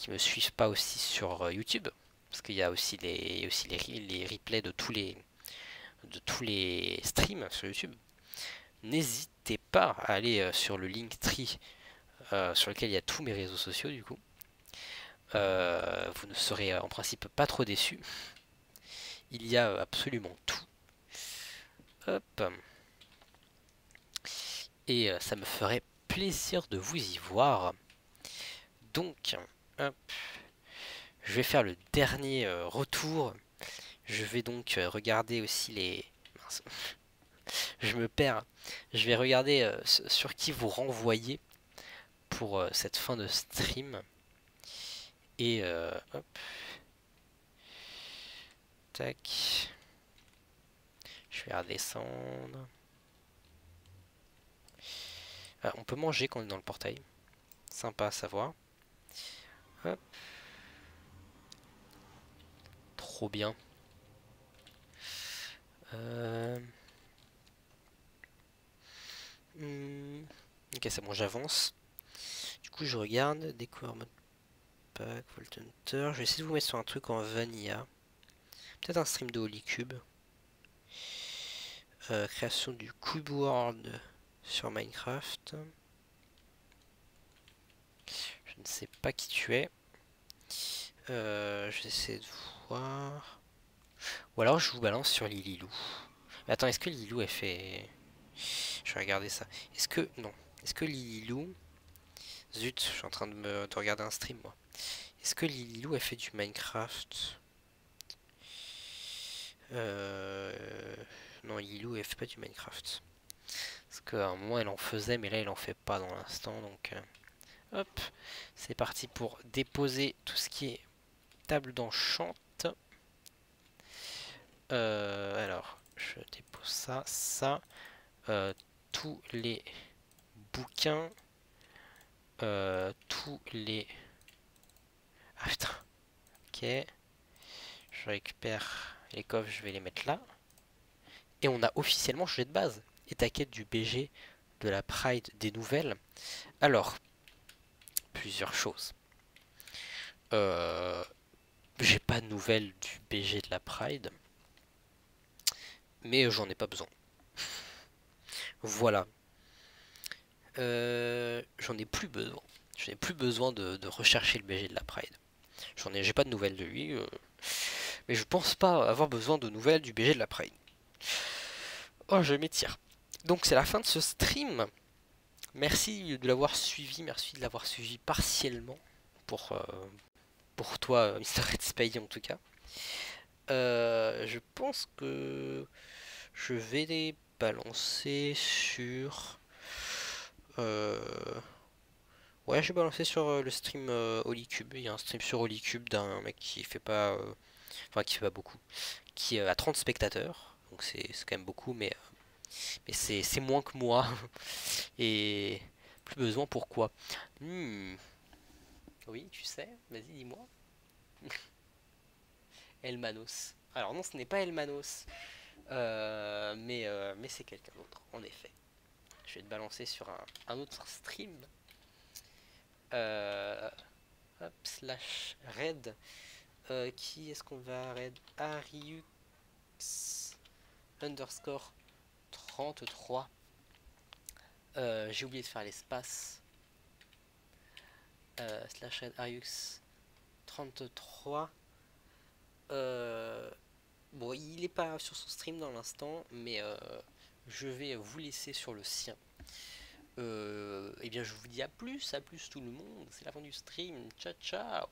me suivent pas aussi sur YouTube, parce qu'il y a aussi les replays de tous les streams sur YouTube. N'hésitez pas à aller sur le Linktree sur lequel il y a tous mes réseaux sociaux du coup. Vous ne serez en principe pas trop déçus. Il y a absolument tout. Hop. Et ça me ferait plaisir de vous y voir. Donc, hop. Je vais faire le dernier retour. Je vais donc regarder aussi les... Mince. Je me perds. Je vais regarder sur qui vous renvoyez pour cette fin de stream. Et hop. Tac. Je vais redescendre. Ah, on peut manger quand on est dans le portail. Sympa à savoir. Hop. Trop bien. Ok, c'est bon, j'avance. Du coup, je regarde. Découvrir mode pack, Vault Hunter. Je vais essayer de vous mettre sur un truc en vanilla. Peut-être un stream de Holy Cube. Création du Cube World sur Minecraft. Je ne sais pas qui tu es. Je vais essayer de voir. Ou alors je vous balance sur Lililou. Mais attends, est-ce que Lililou elle fait... Je vais regarder ça. Est-ce que... Non. Est-ce que Lililou... Zut, je suis en train de regarder un stream moi. Est-ce que Lililou elle fait du Minecraft? Non, Lililou elle fait pas du Minecraft. Parce qu'à un moment elle en faisait, mais là elle en fait pas dans l'instant. Donc hop, c'est parti pour déposer tout ce qui est table d'enchant. Alors, je dépose ça. Tous les bouquins, tous les... Ah putain. Ok. Je récupère les coffres, je vais les mettre là. Et on a officiellement changé de base. Et ta quête du BG, de la Pride, des nouvelles. Alors, plusieurs choses. J'ai pas de nouvelles du BG de la Pride. Mais j'en ai pas besoin. Voilà. J'en ai plus besoin. Je n'ai plus besoin de rechercher le BG de la Pride. J'ai pas de nouvelles de lui. Mais je pense pas avoir besoin de nouvelles du BG de la Pride. Oh, je m'étire. Donc c'est la fin de ce stream. Merci de l'avoir suivi, merci de l'avoir suivi partiellement pour, pour toi, Mr. Red Spade en tout cas. Je pense que je vais les balancer sur... Ouais, je vais balancer sur le stream Holycube. Il y a un stream sur Holycube d'un mec qui fait pas... Enfin, qui fait pas beaucoup. Qui a 30 spectateurs. Donc c'est quand même beaucoup, mais c'est moins que moi. Et plus besoin, pourquoi? Oui, tu sais, vas-y, dis-moi. Elmanos. Alors non, ce n'est pas Elmanos, mais c'est quelqu'un d'autre, en effet. Je vais te balancer sur un autre stream. Hop, slash raid. Qui est-ce qu'on va raid? Ariux underscore 33. J'ai oublié de faire l'espace. Slash raid Ariux 33. Bon, il est pas sur son stream dans l'instant, mais je vais vous laisser sur le sien. Et bien, je vous dis à plus tout le monde. C'est la fin du stream. Ciao, ciao.